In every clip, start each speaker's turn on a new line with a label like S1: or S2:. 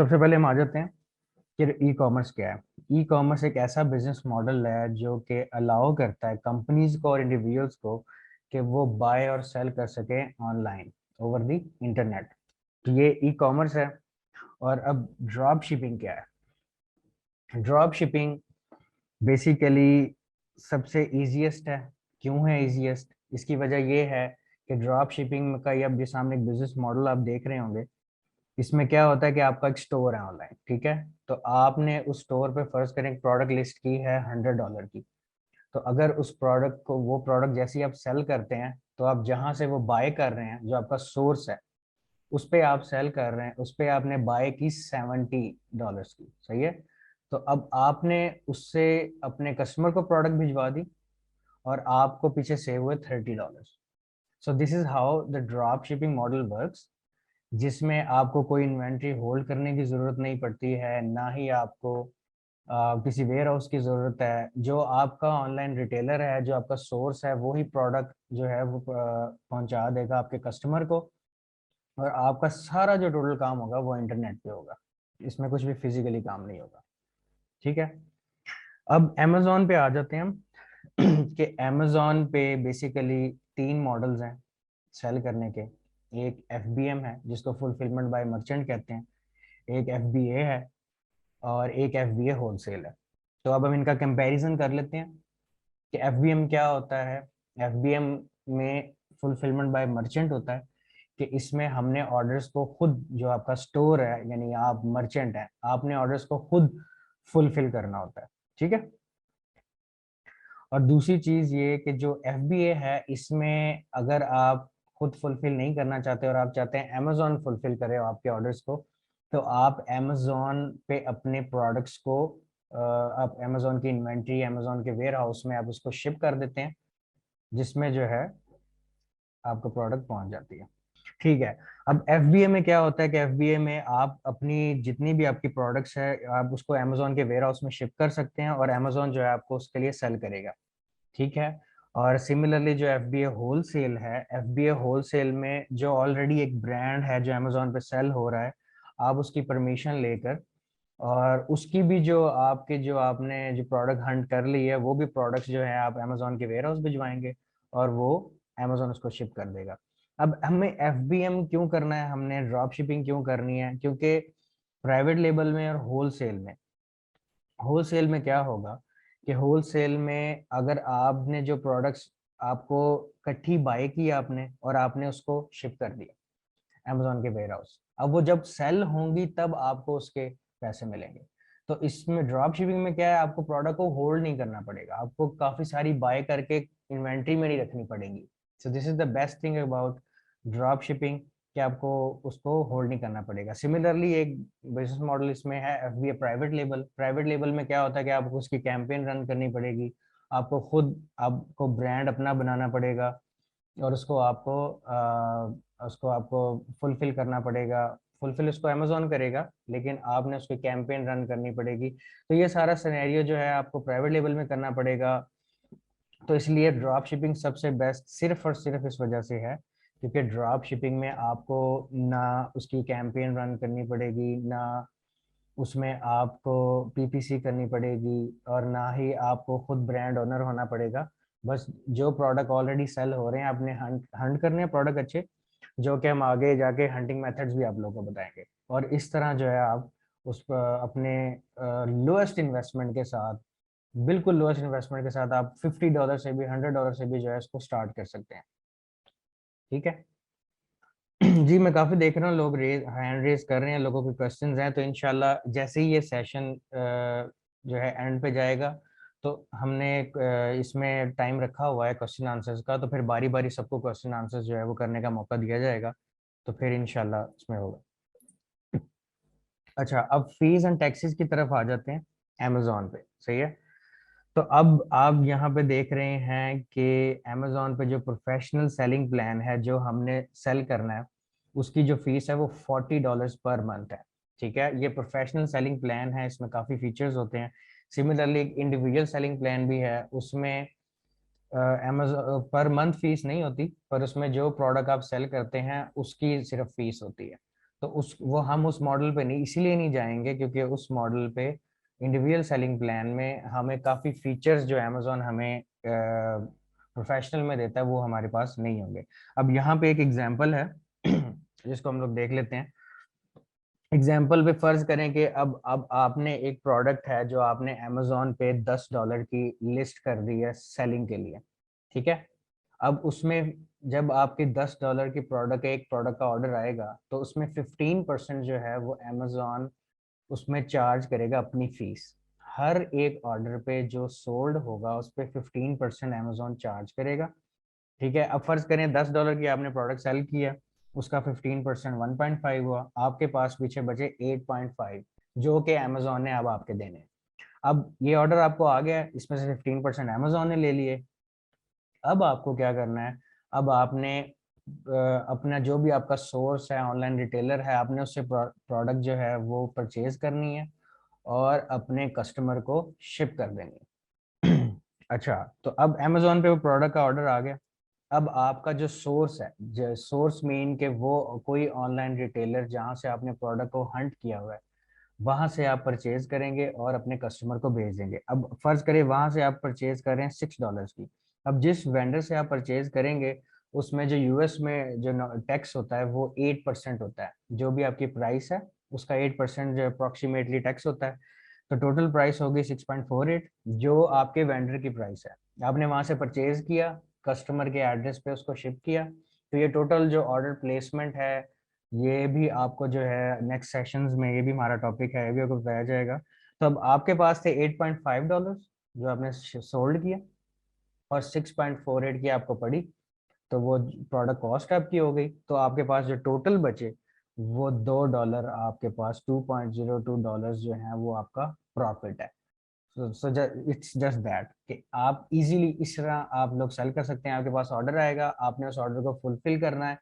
S1: सबसे पहले हम आ जाते हैं कि ई कॉमर्स क्या है। ई कॉमर्स एक ऐसा बिजनेस मॉडल है जो कि अलाउ करता है कंपनीज को और इंडिविजुअल्स को कि वो बाय और सेल कर सके ऑनलाइन ओवर द इंटरनेट। तो ये ई कॉमर्स है। और अब ड्रॉप शिपिंग क्या है? ड्रॉप शिपिंग बेसिकली सबसे इजीएस्ट है। क्यों है इजीएस्ट? इसकी वजह ये है कि ड्रॉप शिपिंग का ये अब जो सामने एक बिजनेस मॉडल आप देख रहे होंगे, इसमें क्या होता है कि आपका एक स्टोर है ऑनलाइन, ठीक है। तो आपने उस स्टोर पे फर्ज करें एक प्रोडक्ट लिस्ट की है $100 की। तो अगर उस प्रोडक्ट को, वो प्रोडक्ट जैसे ही आप सेल करते हैं, तो आप जहां से वो बाय कर रहे हैं, जो आपका सोर्स है, उस पे आप सेल कर रहे हैं, उस पे आपने बाय की $70 की, सही है। तो अब आपने उससे अपने कस्टमर को प्रोडक्ट भिजवा दी और आपको पीछे सेव हुए $30। So this is how the drop shipping model works, जिसमें आपको कोई इन्वेंट्री होल्ड करने की जरूरत नहीं पड़ती है, ना ही आपको किसी वेयर हाउस की जरूरत है। जो आपका ऑनलाइन रिटेलर है, जो आपका सोर्स है, वो ही प्रोडक्ट जो है वो पहुंचा देगा आपके कस्टमर को। और आपका सारा जो टोटल काम होगा वो इंटरनेट पे होगा। इसमें कुछ भी फिजिकली काम नहीं होगा, ठीक है। अब अमेजोन पे आ जाते हैं हम कि अमेजोन पे बेसिकली तीन मॉडल्स हैं सेल करने के। एक एफबीएम है जिसको फुलफिलमेंट बाय मर्चेंट कहते हैं, एक एफबीए है, और एक एफबीए होलसेल है। तो अब हम इनका कंपैरिजन कर लेते हैं कि एफबीएम क्या होता है। एफबीएम में फुलफिलमेंट बाय मर्चेंट होता है कि इसमें हमने ऑर्डर्स को खुद, जो आपका स्टोर है यानी आप मर्चेंट है, आपने ऑर्डर्स को खुद फुलफिल करना होता है, ठीक है। और दूसरी चीज ये कि जो एफबीए है, इसमें अगर आप खुद फुलफिल नहीं करना चाहते और आप चाहते हैं अमेजोन फुलफिल करे आपके ऑर्डर्स को, तो आप अमेजोन पे अपने प्रोडक्ट्स को, आप अमेजोन की इन्वेंट्री अमेजोन के वेयर हाउस में आप उसको शिप कर देते हैं, जिसमें जो है आपका प्रोडक्ट पहुंच जाती है, ठीक है। अब एफबीए में क्या होता है कि एफबीए में आप अपनी जितनी भी आपकी प्रोडक्ट्स है, आप उसको अमेजोन के वेयर हाउस में शिप कर सकते हैं और अमेजोन जो है आपको उसके लिए सेल करेगा, ठीक है। और सिमिलरली जो एफबीए होलसेल है, एफबीए होलसेल में जो ऑलरेडी एक ब्रांड है जो अमेजोन पे सेल हो रहा है, आप उसकी परमिशन लेकर और उसकी भी जो आपके, जो आपने जो प्रोडक्ट हंट कर ली है, वो भी प्रोडक्ट्स जो है आप अमेजोन के वेयर हाउस भिजवाएंगे और वो अमेजोन उसको शिप कर देगा। अब हमें एफबीएम क्यों करना है, हमने ड्रॉप शिपिंग क्यों करनी है? क्योंकि प्राइवेट लेबल में और होलसेल में क्या होगा कि होलसेल में अगर आपने जो प्रोडक्ट्स, आपको इकट्ठी बाय की आपने और आपने उसको शिप कर दिया अमेजोन के वेयर हाउस, अब वो जब सेल होंगी तब आपको उसके पैसे मिलेंगे। तो इसमें ड्रॉप शिपिंग में क्या है, आपको प्रोडक्ट को होल्ड नहीं करना पड़ेगा, आपको काफी सारी बाय करके इन्वेंट्री में नहीं रखनी पड़ेगी। So this is the best thing about drop shipping, कि आपको उसको होल्ड नहीं करना पड़ेगा। सिमिलरली एक बिजनेस मॉडल इसमें है FBA private label. Private label में क्या होता है कि आपको उसकी कैंपेन रन करनी पड़ेगी, आपको खुद, आपको ब्रांड अपना बनाना पड़ेगा और उसको आपको फुलफिल करना पड़ेगा। फुलफिल उसको अमेजोन करेगा, लेकिन आपने उसकी कैंपेन रन करनी पड़ेगी। तो ये सारा सिनेरियो जो है आपको प्राइवेट लेवल में करना पड़ेगा। तो इसलिए ड्रॉप शिपिंग सबसे बेस्ट सिर्फ और सिर्फ इस वजह से है क्योंकि ड्रॉप शिपिंग में आपको ना उसकी कैंपेन रन करनी पड़ेगी, ना उसमें आपको पीपीसी करनी पड़ेगी, और ना ही आपको खुद ब्रांड ओनर होना पड़ेगा। बस जो प्रोडक्ट ऑलरेडी सेल हो रहे हैं आपने हंट हंट करने हैं प्रोडक्ट अच्छे, जो कि हम आगे जाके हंटिंग मेथड्स भी आप लोगों को बताएंगे। और इस तरह जो है आप उस अपने लोएस्ट इन्वेस्टमेंट के साथ, बिल्कुल लोएस्ट इन्वेस्टमेंट के साथ आप $50 से भी, $100 से भी जो है इसको स्टार्ट कर सकते हैं, ठीक है। जी, मैं काफी देख रहा हूँ लोग हैंड रेज कर रहे हैं, लोगों के क्वेश्चंस हैं। तो इनशाला जैसे ही ये सेशन जो है एंड पे जाएगा, तो हमने इसमें टाइम रखा हुआ है क्वेश्चन आंसर्स का, तो फिर बारी बारी सबको क्वेश्चन आंसर्स जो है वो करने का मौका दिया जाएगा। तो फिर इनशाला इसमें होगा। अच्छा, अब फीस एंड टैक्सेस की तरफ आ जाते हैं अमेजोन पे, सही है। तो अब आप यहाँ पे देख रहे हैं कि अमेजोन पे जो प्रोफेशनल सेलिंग प्लान है, जो हमने सेल करना है, उसकी जो फीस है वो $40 पर मंथ है, ठीक है। ये प्रोफेशनल सेलिंग प्लान है, इसमें काफ़ी फीचर्स होते हैं। सिमिलरली एक इंडिविजुअल सेलिंग प्लान भी है, उसमें अमेजोन पर मंथ फीस नहीं होती, पर उसमें जो प्रोडक्ट आप सेल करते हैं उसकी सिर्फ फीस होती है। तो उस वो हम उस मॉडल पे नहीं इसीलिए नहीं जाएंगे क्योंकि उस मॉडल पे इंडिविजुअल सेलिंग प्लान में हमें काफ़ी फीचर्स जो अमेजोन हमें प्रोफेशनल में देता है वो हमारे पास नहीं होंगे। अब यहाँ पे एक एग्जांपल है जिसको हम लोग देख लेते हैं। एग्जाम्पल पे फर्ज करें कि अब आपने एक प्रोडक्ट है जो आपने अमेजोन पे $10 की लिस्ट कर दी है सेलिंग के लिए, ठीक है। अब उसमें जब आपके $10 की प्रोडक्ट एक प्रोडक्ट का ऑर्डर आएगा तो उसमें 15% जो है वो अमेजोन उसमें चार्ज करेगा अपनी फीस। हर एक ऑर्डर पे जो सोल्ड होगा उस पर 15% अमेजोन चार्ज करेगा, ठीक है। अब फर्ज करें $10 की आपने प्रोडक्ट सेल किया, उसका 15% 1.5 हुआ, आपके पास पीछे बचे 8.5 जो कि अमेजोन ने अब आपके देने हैं। अब ये ऑर्डर आपको आ गया, इसमें से 15% अमेजोन ने ले लिए। अब आपको क्या करना है, अब आपने अपना जो भी आपका सोर्स है ऑनलाइन रिटेलर है आपने उससे प्रोडक्ट जो है वो परचेज करनी है और अपने कस्टमर को शिप कर देनी है। अच्छा, तो अब अमेजोन पे वो प्रोडक्ट का ऑर्डर आ गया। अब आपका जो सोर्स है, जो सोर्स मीन के वो कोई ऑनलाइन रिटेलर जहां से आपने प्रोडक्ट को हंट किया हुआ है वहां से आप परचेज करेंगे और अपने कस्टमर को भेज देंगे। अब फर्ज करें वहां से आप परचेज कर रहे हैं $6 की। अब जिस वेंडर से आप परचेज करेंगे उसमें जो यूएस में जो टैक्स होता है वो 8% होता है। जो भी आपकी प्राइस है उसका 8% जो अप्रोक्सीमेटली टैक्स होता है। तो टोटल प्राइस होगी 6.48 जो आपके वेंडर की प्राइस है। आपने वहां से परचेज किया, कस्टमर के एड्रेस पे उसको शिप किया, तो ये टोटल जो ऑर्डर प्लेसमेंट है ये भी आपको जो है नेक्स्ट सेशंस में ये भी हमारा टॉपिक है, ये भी आपको बताया जाएगा। तो अब आपके पास थे $8.5 जो आपने सोल्ड किया और 6.48 की आपको पड़ी, तो वो प्रोडक्ट कॉस्ट आपकी हो गई। तो आपके पास जो टोटल बचे वो $2 आपके पास $2.02 जो है वो आपका प्रॉफिट है। सो इट्स जस्ट दैट कि आप इजीली इस तरह आप लोग सेल कर सकते हैं। आपके पास ऑर्डर आएगा, आपने उस ऑर्डर को फुलफिल करना है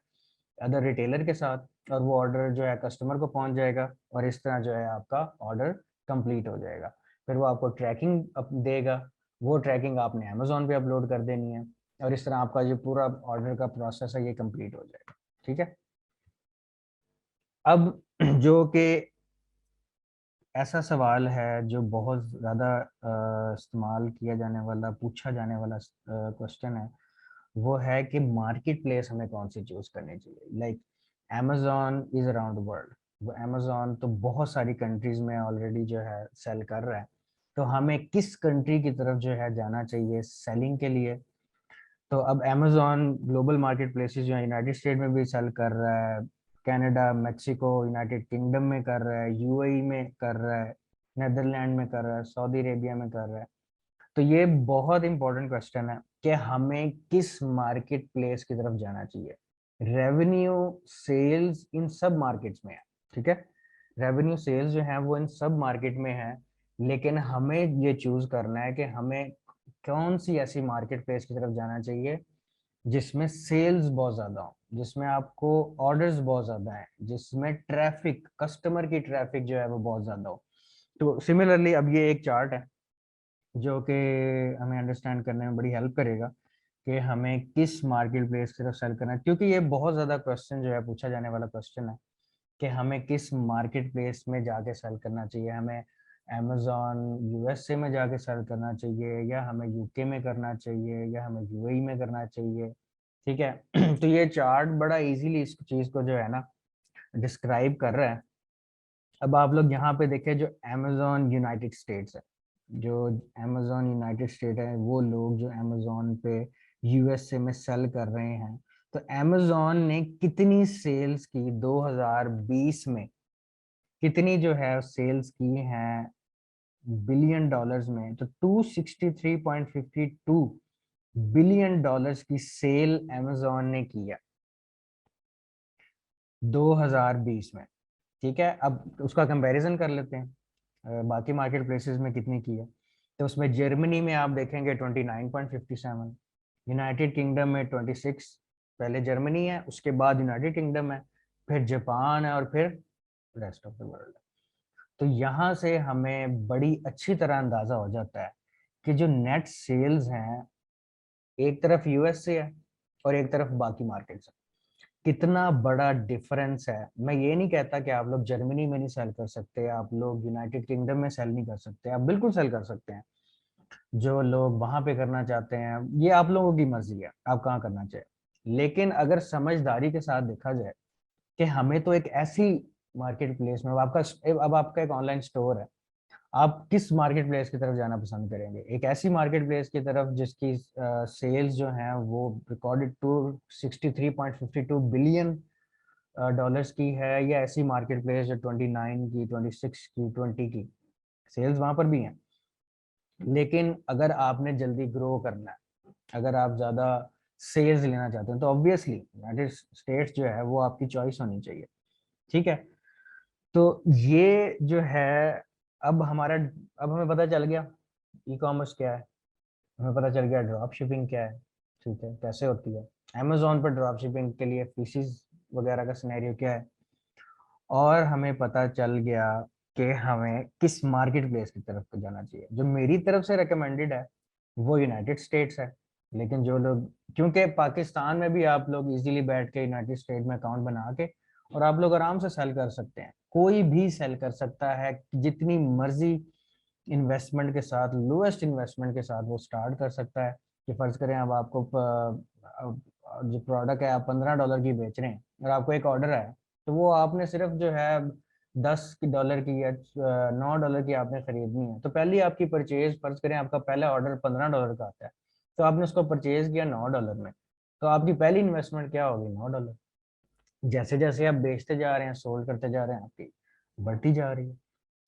S1: अदर रिटेलर के साथ और वो ऑर्डर जो है कस्टमर को पहुंच जाएगा और इस तरह जो है आपका ऑर्डर कंप्लीट हो जाएगा। फिर वो आपको ट्रैकिंग देगा, वो ट्रैकिंग आपने अमेजोन पे अपलोड कर देनी है और इस तरह आपका जो पूरा ऑर्डर का प्रोसेस है ये कंप्लीट हो जाएगा, ठीक है। अब जो कि ऐसा सवाल है जो बहुत ज़्यादा इस्तेमाल किया जाने वाला पूछा जाने वाला क्वेश्चन है, वो है कि मार्केट प्लेस हमें कौन सी चूज करनी चाहिए। Like Amazon is around the world, वो अमेजोन तो बहुत सारी कंट्रीज में ऑलरेडी जो है सेल कर रहा है, तो हमें किस कंट्री की तरफ जो है जाना चाहिए सेलिंग के लिए। तो अब अमेजोन ग्लोबल मार्केट प्लेसेस जो है यूनाइटेड स्टेट में भी सेल कर रहा है, कनाडा, मेक्सिको, यूनाइटेड किंगडम में कर रहा है, यूएई में कर रहा है, नेदरलैंड में कर रहा है, सऊदी अरेबिया में कर रहा है। तो ये बहुत इंपॉर्टेंट क्वेश्चन है कि हमें किस मार्केट प्लेस की तरफ जाना चाहिए। रेवेन्यू सेल्स इन सब मार्केट्स में है, ठीक है। रेवेन्यू सेल्स जो है वो इन सब मार्केट में है, लेकिन हमें ये चूज करना है कि हमें कौन सी ऐसी मार्केट प्लेस की तरफ जाना चाहिए जिसमें सेल्स बहुत ज्यादा हो, जिसमें आपको ऑर्डर्स बहुत ज्यादा है, जिसमें ट्रैफिक कस्टमर की ट्रैफिक जो है वो बहुत ज्यादा हो। तो सिमिलरली अब ये एक चार्ट है जो कि हमें अंडरस्टैंड करने में बड़ी हेल्प करेगा कि हमें किस मार्केट प्लेस की तरफ सेल करना है, क्योंकि ये बहुत ज़्यादा क्वेश्चन जो है पूछा जाने वाला क्वेश्चन है कि हमें किस मार्केट प्लेस में जाके सेल करना चाहिए। हमें अमेजोन यूएसए में जाके सेल करना चाहिए या हमें यूके में करना चाहिए या हमें यूएई में करना चाहिए, ठीक है। तो ये चार्ट बड़ा इजीली इस चीज़ को जो है ना डिस्क्राइब कर रहा है। अब आप लोग यहाँ पे देखें जो अमेजोन यूनाइटेड स्टेट्स है, जो अमेजोन यूनाइटेड स्टेट है वो लोग जो अमेजोन पे यूएसए में सेल कर रहे हैं, तो अमेजोन ने कितनी सेल्स की 2020 में, कितनी जो है सेल्स की हैं बिलियन डॉलर्स में, तो 263.52 बिलियन डॉलर्स की सेल अमेजोन ने किया 2020 में, ठीक है। अब उसका कंपैरिजन कर लेते हैं बाकी मार्केट प्लेसेस में कितनी की है। तो उसमें जर्मनी में आप देखेंगे 29.57, यूनाइटेड किंगडम में 26, पहले जर्मनी है उसके बाद यूनाइटेड किंगडम है, फिर जापान है और फिर रेस्ट ऑफ द वर्ल्ड। तो यहाँ से हमें बड़ी अच्छी तरह अंदाजा हो जाता है कि जो नेट सेल्स हैं एक तरफ यूएस से है और एक तरफ बाकी मार्केट्स है। कितना बड़ा डिफरेंस है। मैं ये नहीं कहता कि आप लोग जर्मनी में नहीं सेल कर सकते, आप लोग यूनाइटेड किंगडम में सेल नहीं कर सकते, आप बिल्कुल सेल कर सकते हैं। जो लोग वहां पे करना चाहते हैं ये आप लोगों की मर्जी है, आप कहाँ करना चाहिए। लेकिन अगर समझदारी के साथ देखा जाए कि हमें तो एक ऐसी मार्केट प्लेस में, अब आपका एक ऑनलाइन स्टोर है, आप किस मार्केट प्लेस की तरफ जाना पसंद करेंगे? एक ऐसी मार्केट प्लेस की तरफ जिसकी सेल्स जो हैं वो रिकॉर्डेड टू 63.52 बिलियन डॉलर्स की है, या ऐसी मार्केट प्लेस जो 29 की, 26 की, 20 की सेल्स वहां पर भी हैं? लेकिन अगर आपने जल्दी ग्रो करना है, अगर आप ज्यादा सेल्स लेना चाहते हैं, तो ऑब्वियसली यूनाइटेड स्टेट्स जो है वो आपकी चॉइस होनी चाहिए। ठीक है, तो ये जो है, अब हमारा अब हमें पता चल गया ई कॉमर्स क्या है, हमें पता चल गया ड्रॉप शिपिंग क्या है, ठीक है, कैसे होती है, अमेजोन पर ड्रॉप शिपिंग के लिए फीसिस वगैरह का सिनेरियो क्या है, और हमें पता चल गया कि हमें किस मार्केट प्लेस की तरफ को जाना चाहिए। जो मेरी तरफ से रिकमेंडेड है वो यूनाइटेड स्टेट्स है। लेकिन जो लोग, क्योंकि पाकिस्तान में भी आप लोग इजीली बैठ के यूनाइटेड स्टेट में अकाउंट बना के और आप लोग आराम से सेल कर सकते हैं, कोई भी सेल कर सकता है जितनी मर्जी इन्वेस्टमेंट के साथ, लोएस्ट इन्वेस्टमेंट के साथ वो स्टार्ट कर सकता है। कि फर्ज करें अब आपको जो प्रोडक्ट है आप $15 की बेच रहे हैं और आपको एक ऑर्डर है, तो वो आपने सिर्फ जो है $10 की या $9 की आपने खरीदनी है, तो पहली आपकी परचेज, फर्ज करें आपका पहला ऑर्डर $15 का आता है, तो आपने उसको परचेज किया $9 में, तो आपकी पहली इन्वेस्टमेंट क्या होगी? $9। जैसे जैसे आप बेचते जा रहे हैं, सोल्ड करते जा रहे हैं, आपकी बढ़ती जा रही है।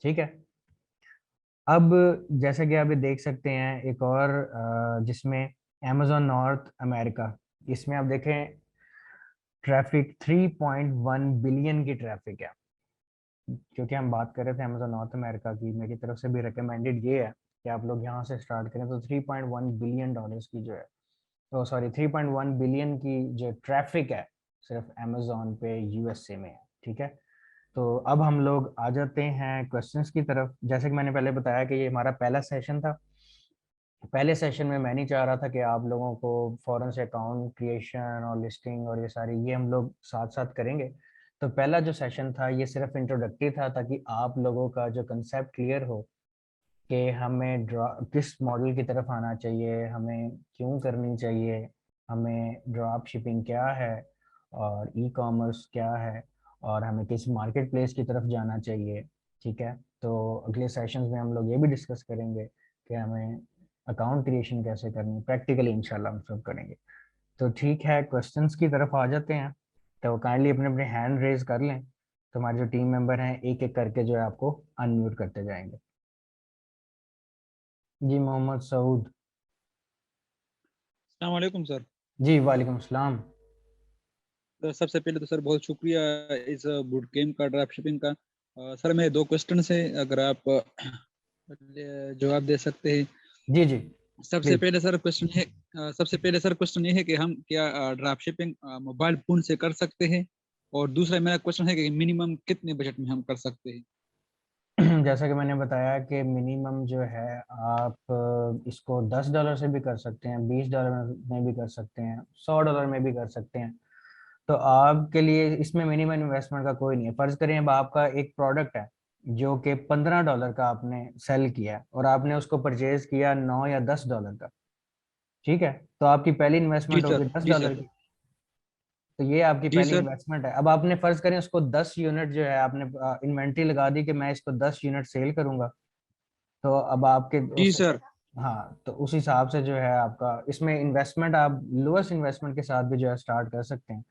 S1: ठीक है, अब जैसे कि आप ये देख सकते हैं एक और जिसमें amazon नॉर्थ अमेरिका, इसमें आप देखें ट्रैफिक 3.1 बिलियन की ट्रैफिक है। क्योंकि हम बात कर रहे थे amazon नॉर्थ अमेरिका की, मेरी तरफ से भी रिकमेंडेड ये है कि आप लोग यहाँ से स्टार्ट करें। तो 3.1 बिलियन डॉलर्स की जो है, तो सॉरी 3.1 बिलियन की जो ट्रैफिक है सिर्फ amazon पे यूएसए में है। ठीक है, तो अब हम लोग आ जाते हैं क्वेश्चंस की तरफ। जैसे कि मैंने पहले बताया कि ये हमारा पहला सेशन था। पहले सेशन में मैं नहीं चाह रहा था कि आप लोगों को फौरन से अकाउंट क्रिएशन और लिस्टिंग और ये सारी ये हम लोग साथ साथ करेंगे। तो पहला जो सेशन था ये सिर्फ इंट्रोडक्टरी था, ताकि आप लोगों का जो कंसेप्ट क्लियर हो कि हमें किस मॉडल की तरफ आना चाहिए, हमें क्यों करनी चाहिए, हमें ड्रॉप शिपिंग क्या है और ई कॉमर्स क्या है, और हमें किस मार्केट प्लेस की तरफ जाना चाहिए। ठीक है, तो अगले सेशंस में हम लोग ये भी डिस्कस करेंगे कि हमें अकाउंट क्रिएशन कैसे करनी है, प्रैक्टिकली इंशाल्लाह हम सब करेंगे। तो ठीक है, क्वेश्चंस की तरफ आ जाते हैं। तो काइंडली अपने अपने हैंड रेज कर लें, तो हमारे जो टीम मेंबर हैं एक एक करके जो है आपको अनम्यूट करते जाएंगे। जी, मोहम्मद सऊद।
S2: अस्सलाम वालेकुम सर।
S1: जी वालेकुम सलाम।
S2: तो सबसे पहले तो सर बहुत शुक्रिया इस बूट कैम्प का, ड्रॉप शिपिंग का। सर मेरे दो क्वेश्चन है, अगर आप जवाब दे सकते हैं।
S1: जी जी,
S2: सबसे
S1: प्लीज।
S2: पहले सर क्वेश्चन है, सबसे पहले सर क्वेश्चन ये है कि हम क्या ड्रॉप शिपिंग मोबाइल फोन से कर सकते हैं? और दूसरा मेरा क्वेश्चन है कि मिनिमम कितने बजट में हम कर सकते हैं?
S1: जैसा कि मैंने बताया कि मिनिमम जो है आप इसको $10 से भी कर सकते हैं, $20 में भी कर सकते हैं, $100 में भी कर सकते हैं। तो आपके लिए इसमें मिनिमम इन्वेस्टमेंट का कोई नहीं है। फर्ज करें अब आपका एक प्रोडक्ट है जो कि $15 का आपने सेल किया है और आपने उसको परचेज किया 9 या $10 का। ठीक है, तो आपकी पहली
S2: जी
S1: इन्वेस्टमेंट होगी
S2: सर,
S1: दस
S2: जी
S1: डॉलर
S2: सर,
S1: की। तो ये आपकी
S2: जी
S1: पहली
S2: सर,
S1: इन्वेस्टमेंट है। अब आपने फर्ज करें उसको 10 यूनिट जो है आपने इन्वेंट्री लगा दी कि मैं इसको 10 यूनिट सेल करूंगा। तो अब आपके
S2: जी
S1: उस,
S2: सर,
S1: हाँ, तो उस हिसाब से जो है आपका इसमें इन्वेस्टमेंट आप लोएस्ट इन्वेस्टमेंट के साथ भी जो है स्टार्ट कर सकते हैं।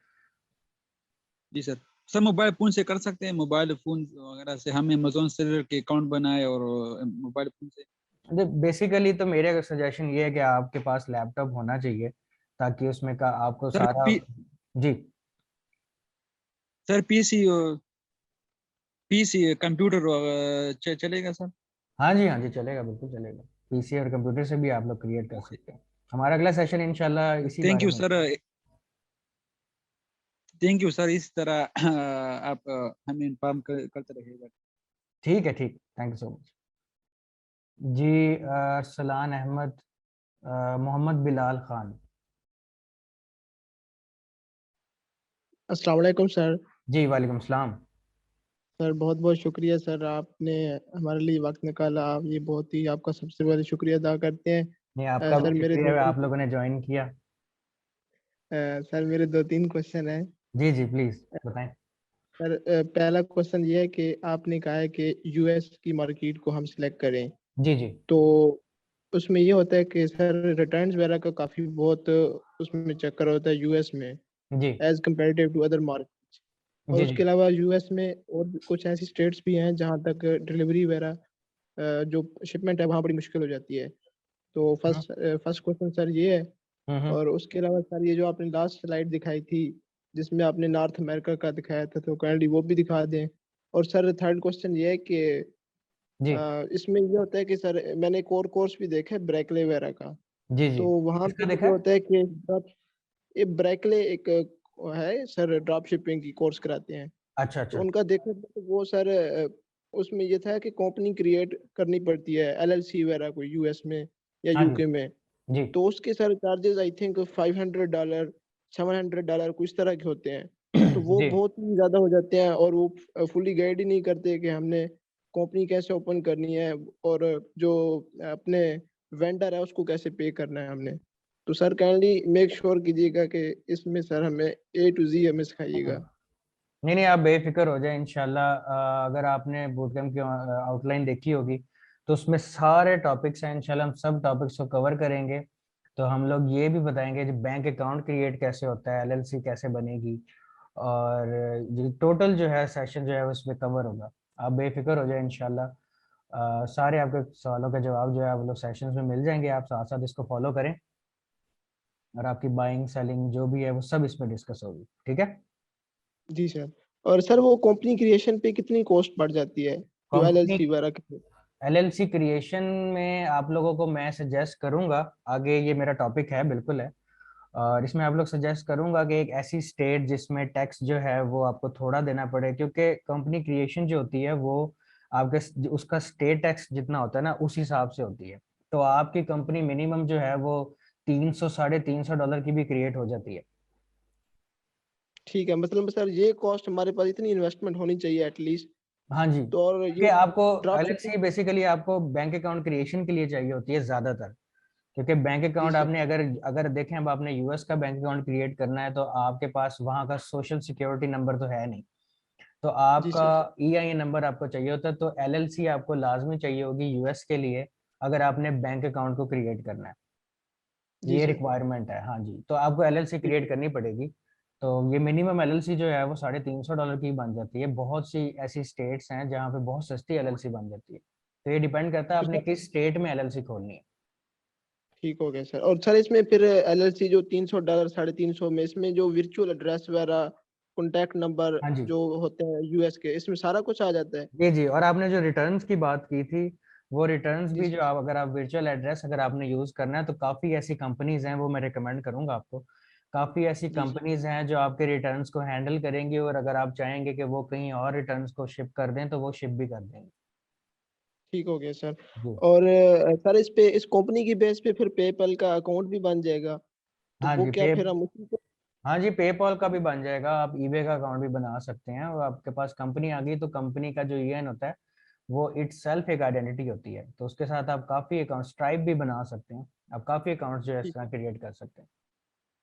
S2: जी सर। सर मोबाइल फोन से कर सकते हैं? मोबाइल फोन वगैरह से हम अमेजोन सेलर के अकाउंट बनाए और मोबाइल फोन से।
S1: बेसिकली तो मेरे सजेशन ये है कि आपके पास लैपटॉप होना चाहिए, ताकि उसमें का आपको
S2: सर
S1: सारा। जी,
S2: सर पीसी, पीसी कंप्यूटर चलेगा सर?
S1: हाँ जी, हाँ जी, चलेगा, बिल्कुल चलेगा। पीसी और कंप्यूटर से भी आप लोग क्रिएट कर सकते हैं। हमारा अगला सेशन इंशाल्लाह इसी
S2: थैंक
S1: बारे
S2: यू
S1: में।
S2: Sir, thank you sir. इस तरह आप हमें इन्फॉर्म करते रहिएगा।
S1: ठीक है, ठीक, थैंक यू सो मच। जी, सलान अहमद, मोहम्मद बिलाल खान।
S3: अस्सलाम वालेकुम सर।
S1: जी वालेकुम सलाम।
S3: सर बहुत बहुत शुक्रिया सर, आपने हमारे लिए वक्त निकाला। आप ये बहुत ही आपका सबसे बड़ा शुक्रिया अदा करते हैं।
S1: नहीं, आपका भी
S3: सर मेरे दो
S1: शुक्रिया
S3: तीन
S1: आप लोगों ने ज्वाइन किया।
S3: सर मेरे दो तीन क्वेश्चन हैं।
S1: जी जी प्लीज बताएं।
S3: सर पहला क्वेश्चन ये है कि आपने कहा है कि यूएस की मार्केट को हम सिलेक्ट करें,
S1: जी जी
S3: तो उसमें ये होता है कि सर रिटर्न्स वगैरह का काफ़ी बहुत उसमें चक्कर होता है यूएस में,
S1: जी
S3: as comparative to other market. और
S1: जी जी
S3: उसके अलावा यूएस में और भी कुछ ऐसी स्टेट्स भी हैं जहाँ तक डिलीवरी वगैरह जो शिपमेंट है वहाँ बड़ी मुश्किल हो जाती है। तो
S1: हम्म
S3: फर्स्ट क्वेश्चन सर ये है।
S1: हम्म।
S3: और उसके अलावा सर ये जो आपने लास्ट स्लाइड दिखाई थी जिसमें आपने नॉर्थ अमेरिका का दिखाया था, तो काइंडली वो भी दिखा दें। और सर थर्ड क्वेश्चन ये है कि
S1: जी
S3: इसमें ये होता है कि सर मैंने एक और कोर्स भी देखा है ब्रेकले वगैरह का।
S1: जी जी।
S3: तो वहाँ पे
S1: किसका देखा
S3: ये
S1: है?
S3: होता है कि ये ब्रेकले एक है सर, ड्रॉप शिपिंग की कोर्स कराते हैं।
S1: अच्छा
S3: तो
S1: अच्छा।
S3: उनका देखा था तो वो सर उसमें ये था कि कंपनी क्रिएट करनी पड़ती है एलएलसी वगैरह कोई यूएस में या
S1: हाँ जी
S3: यूके में।
S1: जी।
S3: तो उसके सर चार्जेस आई थिंक $500 $700 कुछ तरह के होते हैं। तो वो
S1: जी
S3: बहुत ही ज़्यादा हो जाते हैं और वो फुली गाइड ही नहीं करते कि हमने कंपनी कैसे ओपन करनी है और जो अपने वेंडर है उसको कैसे पे करना है हमने। तो सर काइंडली मेक श्योर कीजिएगा कि इसमें सर हमें A to Z हमें सिखाइएगा।
S1: नहीं नहीं, आप बेफिक्र हो जाए इंशाल्लाह। अगर आपने बूट कैंप की आउटलाइन देखी होगी तो उसमें सारे टॉपिक्स हैं। इंशाल्लाह हम सब टॉपिक्स को कवर करेंगे। तो हम लोग ये भी बताएंगे कि बैंक अकाउंट क्रिएट कैसे होता है, एलएलसी कैसे बनेगी, और टोटल जो है सेशन जो है उसमें कवर होगा। आप बेफिक्र हो जाए इंशाल्लाह। सारे आपके सवालों का जवाब जो है आप लोग सेशंस में मिल जाएंगे। आप साथ साथ इसको फॉलो करें और आपकी बाइंग सेलिंग जो भी है वो सब इसमें डिस्कस होगी। ठीक है।
S3: जी सर। और सर वो कंपनी क्रिएशन पे कितनी कॉस्ट बढ़ जाती है जो
S1: कंपनी
S3: एलएलसी वगैरह की?
S1: एलएलसी क्रिएशन में आप लोगों को मैं सजेस्ट करूंगा, आगे ये मेरा टॉपिक है बिल्कुल है, और इसमें आप लोग सजेस्ट करूंगा कि एक ऐसी स्टेट जिसमें टैक्स जो है वो आपको थोड़ा देना पड़े, क्योंकि कंपनी क्रिएशन जो होती है वो आपके उसका स्टेट टैक्स जितना होता है ना उस हिसाब से होती है। तो आपकी कंपनी मिनिमम जो है वो 300 $350 की भी क्रिएट हो जाती है।
S3: ठीक है, मतलब सर ये कॉस्ट हमारे पास इतनी इन्वेस्टमेंट होनी चाहिए एटलीस्ट।
S1: हाँ जी,
S3: तो और
S1: क्योंकि
S3: ये
S1: आपको
S3: ड्रॉप शिपिंग।
S1: एलएलसी बेसिकली आपको बैंक अकाउंट क्रिएशन के लिए चाहिए होती है ज्यादातर। क्योंकि बैंक
S3: जी
S1: अकाउंट
S3: सर।
S1: आपने अगर अगर देखें, अब आपने यूएस का बैंक अकाउंट क्रिएट करना है तो आपके पास वहाँ का सोशल सिक्योरिटी नंबर तो है नहीं। तो
S3: जी
S1: आपका
S3: सर।
S1: ईआईएन नंबर आपको चाहिए होता है। तो एलएलसी आपको लाजमी चाहिए होगी यूएस के लिए, अगर आपने बैंक अकाउंट को क्रिएट करना है।
S3: जी
S1: ये
S3: सर।
S1: रिक्वायरमेंट है, हाँ जी। तो आपको एलएलसी
S3: ठीक
S1: क्रिएट करनी पड़ेगी। तो ये मिनिमम एलएलसी जो है वो $350 की बन जाती है। बहुत सी ऐसी स्टेट्स हैं जहाँ पे बहुत सस्ती एलएलसी बन जाती है। तो ये डिपेंड करता है
S3: तो
S1: आपने
S3: सर
S1: किस स्टेट में एलएलसी खोलनी है।
S3: ठीक हो गया सर। और सर इसमें फिर एलएलसी जो $300 350 में इसमें जो वर्चुअल एड्रेस वगैरह कॉन्टैक्ट नंबर
S1: हाँ जी
S3: जो होते हैं यूएस के, इसमें सारा कुछ आ जाता है?
S1: जी जी। और आपने जो रिटर्न्स की बात की थी, वो रिटर्न्स
S3: जी
S1: भी
S3: सर।
S1: जो आप अगर आप वर्चुअल एड्रेस अगर आपने यूज करना है तो काफी ऐसी कंपनीज हैं, वो मैं रिकमेंड करूंगा आपको। काफी ऐसी
S3: जी सर।
S1: कंपनीज हैं जो आपके रिटर्न्स को हैंडल करेंगी, और अगर आप चाहेंगे कि वो कहीं और रिटर्न्स को शिप कर दें तो वो शिप भी कर देंगे।
S3: ठीक हो गया सर।
S1: जी
S3: और सर इस पे इस कंपनी की बेस पे फिर पेपल का अकाउंट भी बन जाएगा, तो
S1: हाँ
S3: वो
S1: जी
S3: क्या फिर हम उसी को?
S1: हाँ जी, पेपॉल का भी बन जाएगा। आप ईबे का अकाउंट भी बना सकते हैं। और आपके पास कंपनी आ गई तो कंपनी का जो ईएन होता है वो इट सेल्फ एक आइडेंटिटी होती है। तो उसके साथ आप काफी अकाउंट स्ट्राइप भी बना सकते हैं। आप काफी अकाउंट जो है इस
S3: ठीक
S1: तरह
S3: है।
S1: क्रिएट कर सकते हैं।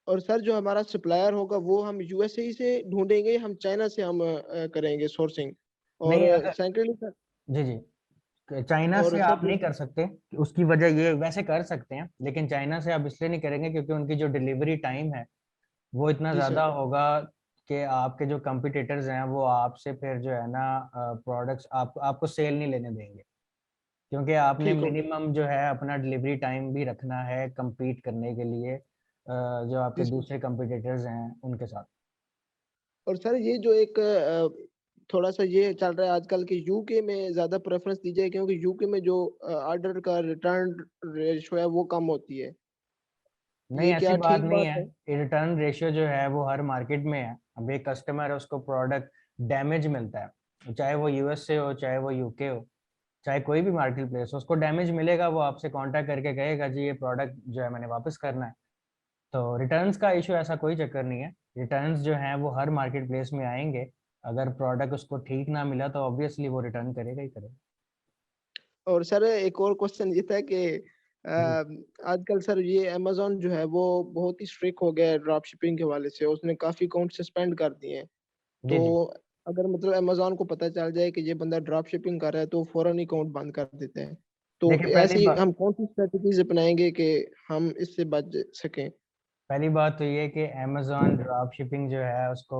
S3: और सर जो हमारा सप्लायर होगा वो हम यूएसए ही से ढूंढेंगे, हम चाइना से हम करेंगे सोर्सिंग? और
S1: नहीं अगर
S3: सेकेंडली सर।
S1: जी जी, चाइना
S3: और
S1: से
S3: सर
S1: आप नहीं कर सकते। उसकी वजह ये, वैसे कर सकते हैं लेकिन चाइना से आप इसलिए नहीं करेंगे क्योंकि उनकी जो डिलीवरी टाइम है वो इतना
S3: जी
S1: ज़्यादा
S3: सर।
S1: होगा कि आपके जो कंपिटिटर्स हैं वो आपसे फिर जो है ना प्रोडक्ट्स आपको सेल नहीं लेने देंगे। क्योंकि आपने
S3: ठीक हो गया।
S1: मिनिमम जो है अपना डिलीवरी टाइम भी रखना है compete करने के लिए जो आपके
S3: जी सर।
S1: दूसरे कंपिटिटर्स हैं उनके साथ।
S3: और सर ये जो एक थोड़ा सा ये चल रहा है आजकल के यूके में ज्यादा प्रेफरेंस दी जाए क्योंकि यूके में जो ऑर्डर का रिटर्न रेशो है वो कम होती है।
S1: नहीं,
S3: ये
S1: ऐसी
S3: क्या
S1: बात
S3: ठीक
S1: नहीं
S3: बात
S1: है।
S3: है?
S1: रिटर्न रेशियो जो है वो हर मार्केट में है। अब एक कस्टमर है उसको प्रोडक्ट डैमेज मिलता है, चाहे वो यूएस से हो चाहे वो यूके हो, चाहे कोई भी मार्केट प्लेस हो, उसको डैमेज मिलेगा। वो आपसे कांटेक्ट करके कहेगा जी ये प्रोडक्ट जो है मैंने वापस करना है। तो रिटर्न्स का इशू ऐसा कोई चक्कर नहीं है। रिटर्न्स जो हैं वो हर मार्केट प्लेस में आएंगे। अगर प्रोडक्ट उसको ठीक ना मिला तो ऑब्वियसली वो रिटर्न करेगा ही करेगा।
S3: और सर एक और क्वेश्चन ये था कि
S1: जी
S3: आजकल सर ये अमेज़न जो है वो बहुत ही स्ट्रिक्ट हो गया है ड्रॉप शिपिंग के हवाले से, उसने काफ़ी अकाउंट सस्पेंड कर दिए हैं।
S1: जी जी।
S3: तो अगर मतलब अमेज़न को पता चल जाए कि ये बंदा ड्रॉप शिपिंग कर रहा है तो फ़ौरन ही अकाउंट बंद कर देते हैं। तो
S1: देखिए पहली
S3: ऐसी
S1: बात
S3: हम कौन-सी स्ट्रैटेजीज़ अपनाएँगे कि हम इससे बच सकें?
S1: पहली बात तो ये है कि अमेज़न ड्रॉप शिपिंग जो है उसको,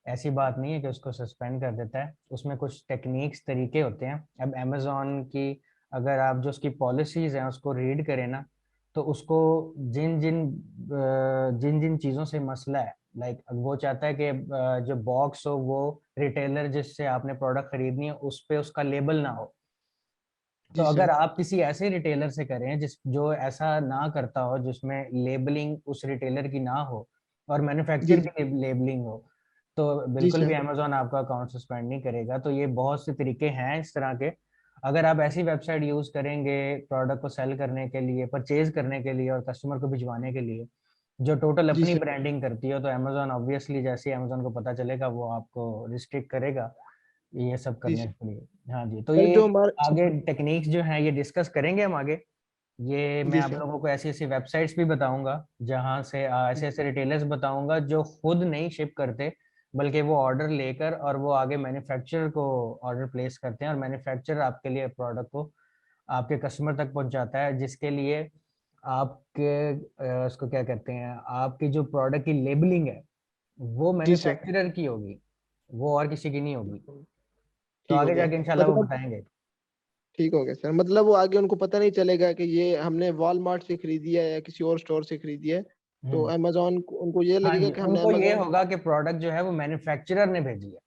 S1: ऐसी बात नहीं है कि उसको सस्पेंड कर देता है। उसमें कुछ टेक्निक्स तरीके होते हैं। अब अमेज़न की अगर आप जो उसकी पॉलिसीज़ हैं उसको रीड करें ना, तो उसको जिन जिन चीज़ों से मसला है, लाइक वो चाहता है कि जो बॉक्स हो वो रिटेलर जिससे आपने प्रोडक्ट खरीदनी है उस पे उसका लेबल ना हो। तो
S3: जी
S1: अगर
S3: सर।
S1: आप किसी ऐसे रिटेलर से करें जिस जो ऐसा ना करता हो, जिसमें लेबलिंग उस रिटेलर की ना हो और
S3: जी,
S1: मैन्युफैक्चर
S3: जी।
S1: की लेबलिंग हो, तो
S3: जी
S1: बिल्कुल भी
S3: सर।
S1: अमेज़न आपका अकाउंट सस्पेंड नहीं करेगा। तो ये बहुत से तरीके हैं इस तरह के। अगर आप ऐसी वेबसाइट यूज़ करेंगे प्रोडक्ट को सेल करने के लिए, परचेज़ करने के लिए और कस्टमर को भिजवाने के लिए, जो टोटल
S3: जी
S1: अपनी
S3: सर।
S1: ब्रांडिंग करती है, तो अमेज़न ऑब्वियसली जैसे ही अमेज़न को पता चलेगा वो आपको रिस्ट्रिक्ट करेगा ये सब
S3: जी
S1: करने
S3: सर।
S1: के लिए। हाँ जी, तो
S3: सर
S1: ये
S3: जो हमारा
S1: आगे टेक्निक्स जो हैं ये डिस्कस करेंगे हम आगे। ये मैं
S3: जी
S1: आप
S3: सर।
S1: लोगों को ऐसी-ऐसी वेबसाइट्स भी बताऊँगा, जहाँ से ऐसे-ऐसे रिटेलर्स बताऊँगा जो खुद नहीं शिप करते, बल्कि वो ऑर्डर लेकर और वो आगे मैन्युफैक्चरर को ऑर्डर प्लेस करते हैं और मैन्युफैक्चरर आपके लिए प्रोडक्ट को आपके कस्टमर तक पहुँचाता है, जिसके लिए आपके उसको क्या कहते हैं, आपकी जो प्रोडक्ट की लेबलिंग है, वो
S3: जी सर।
S1: मैन्युफैक्चरर की होगी, वो और किसी की नहीं होगी। तो
S3: ठीक हो
S1: आगे
S3: गया।
S1: जाके इंशाल्लाह वो
S3: मतलब
S1: बताएँगे।
S3: ठीक हो गया सर। मतलब वो आगे उनको पता नहीं चलेगा कि ये हमने वॉलमार्ट से खरीदी है या किसी और स्टोर से खरीदी है। तो
S1: हुँ।
S3: अमेज़न को उनको ये
S1: हाँ
S3: लगेगा
S1: जी,
S3: कि हमने
S1: उनको ये
S3: अमेज़न
S1: होगा कि प्रोडक्ट जो है वो मैन्युफैक्चरर ने भेजी है,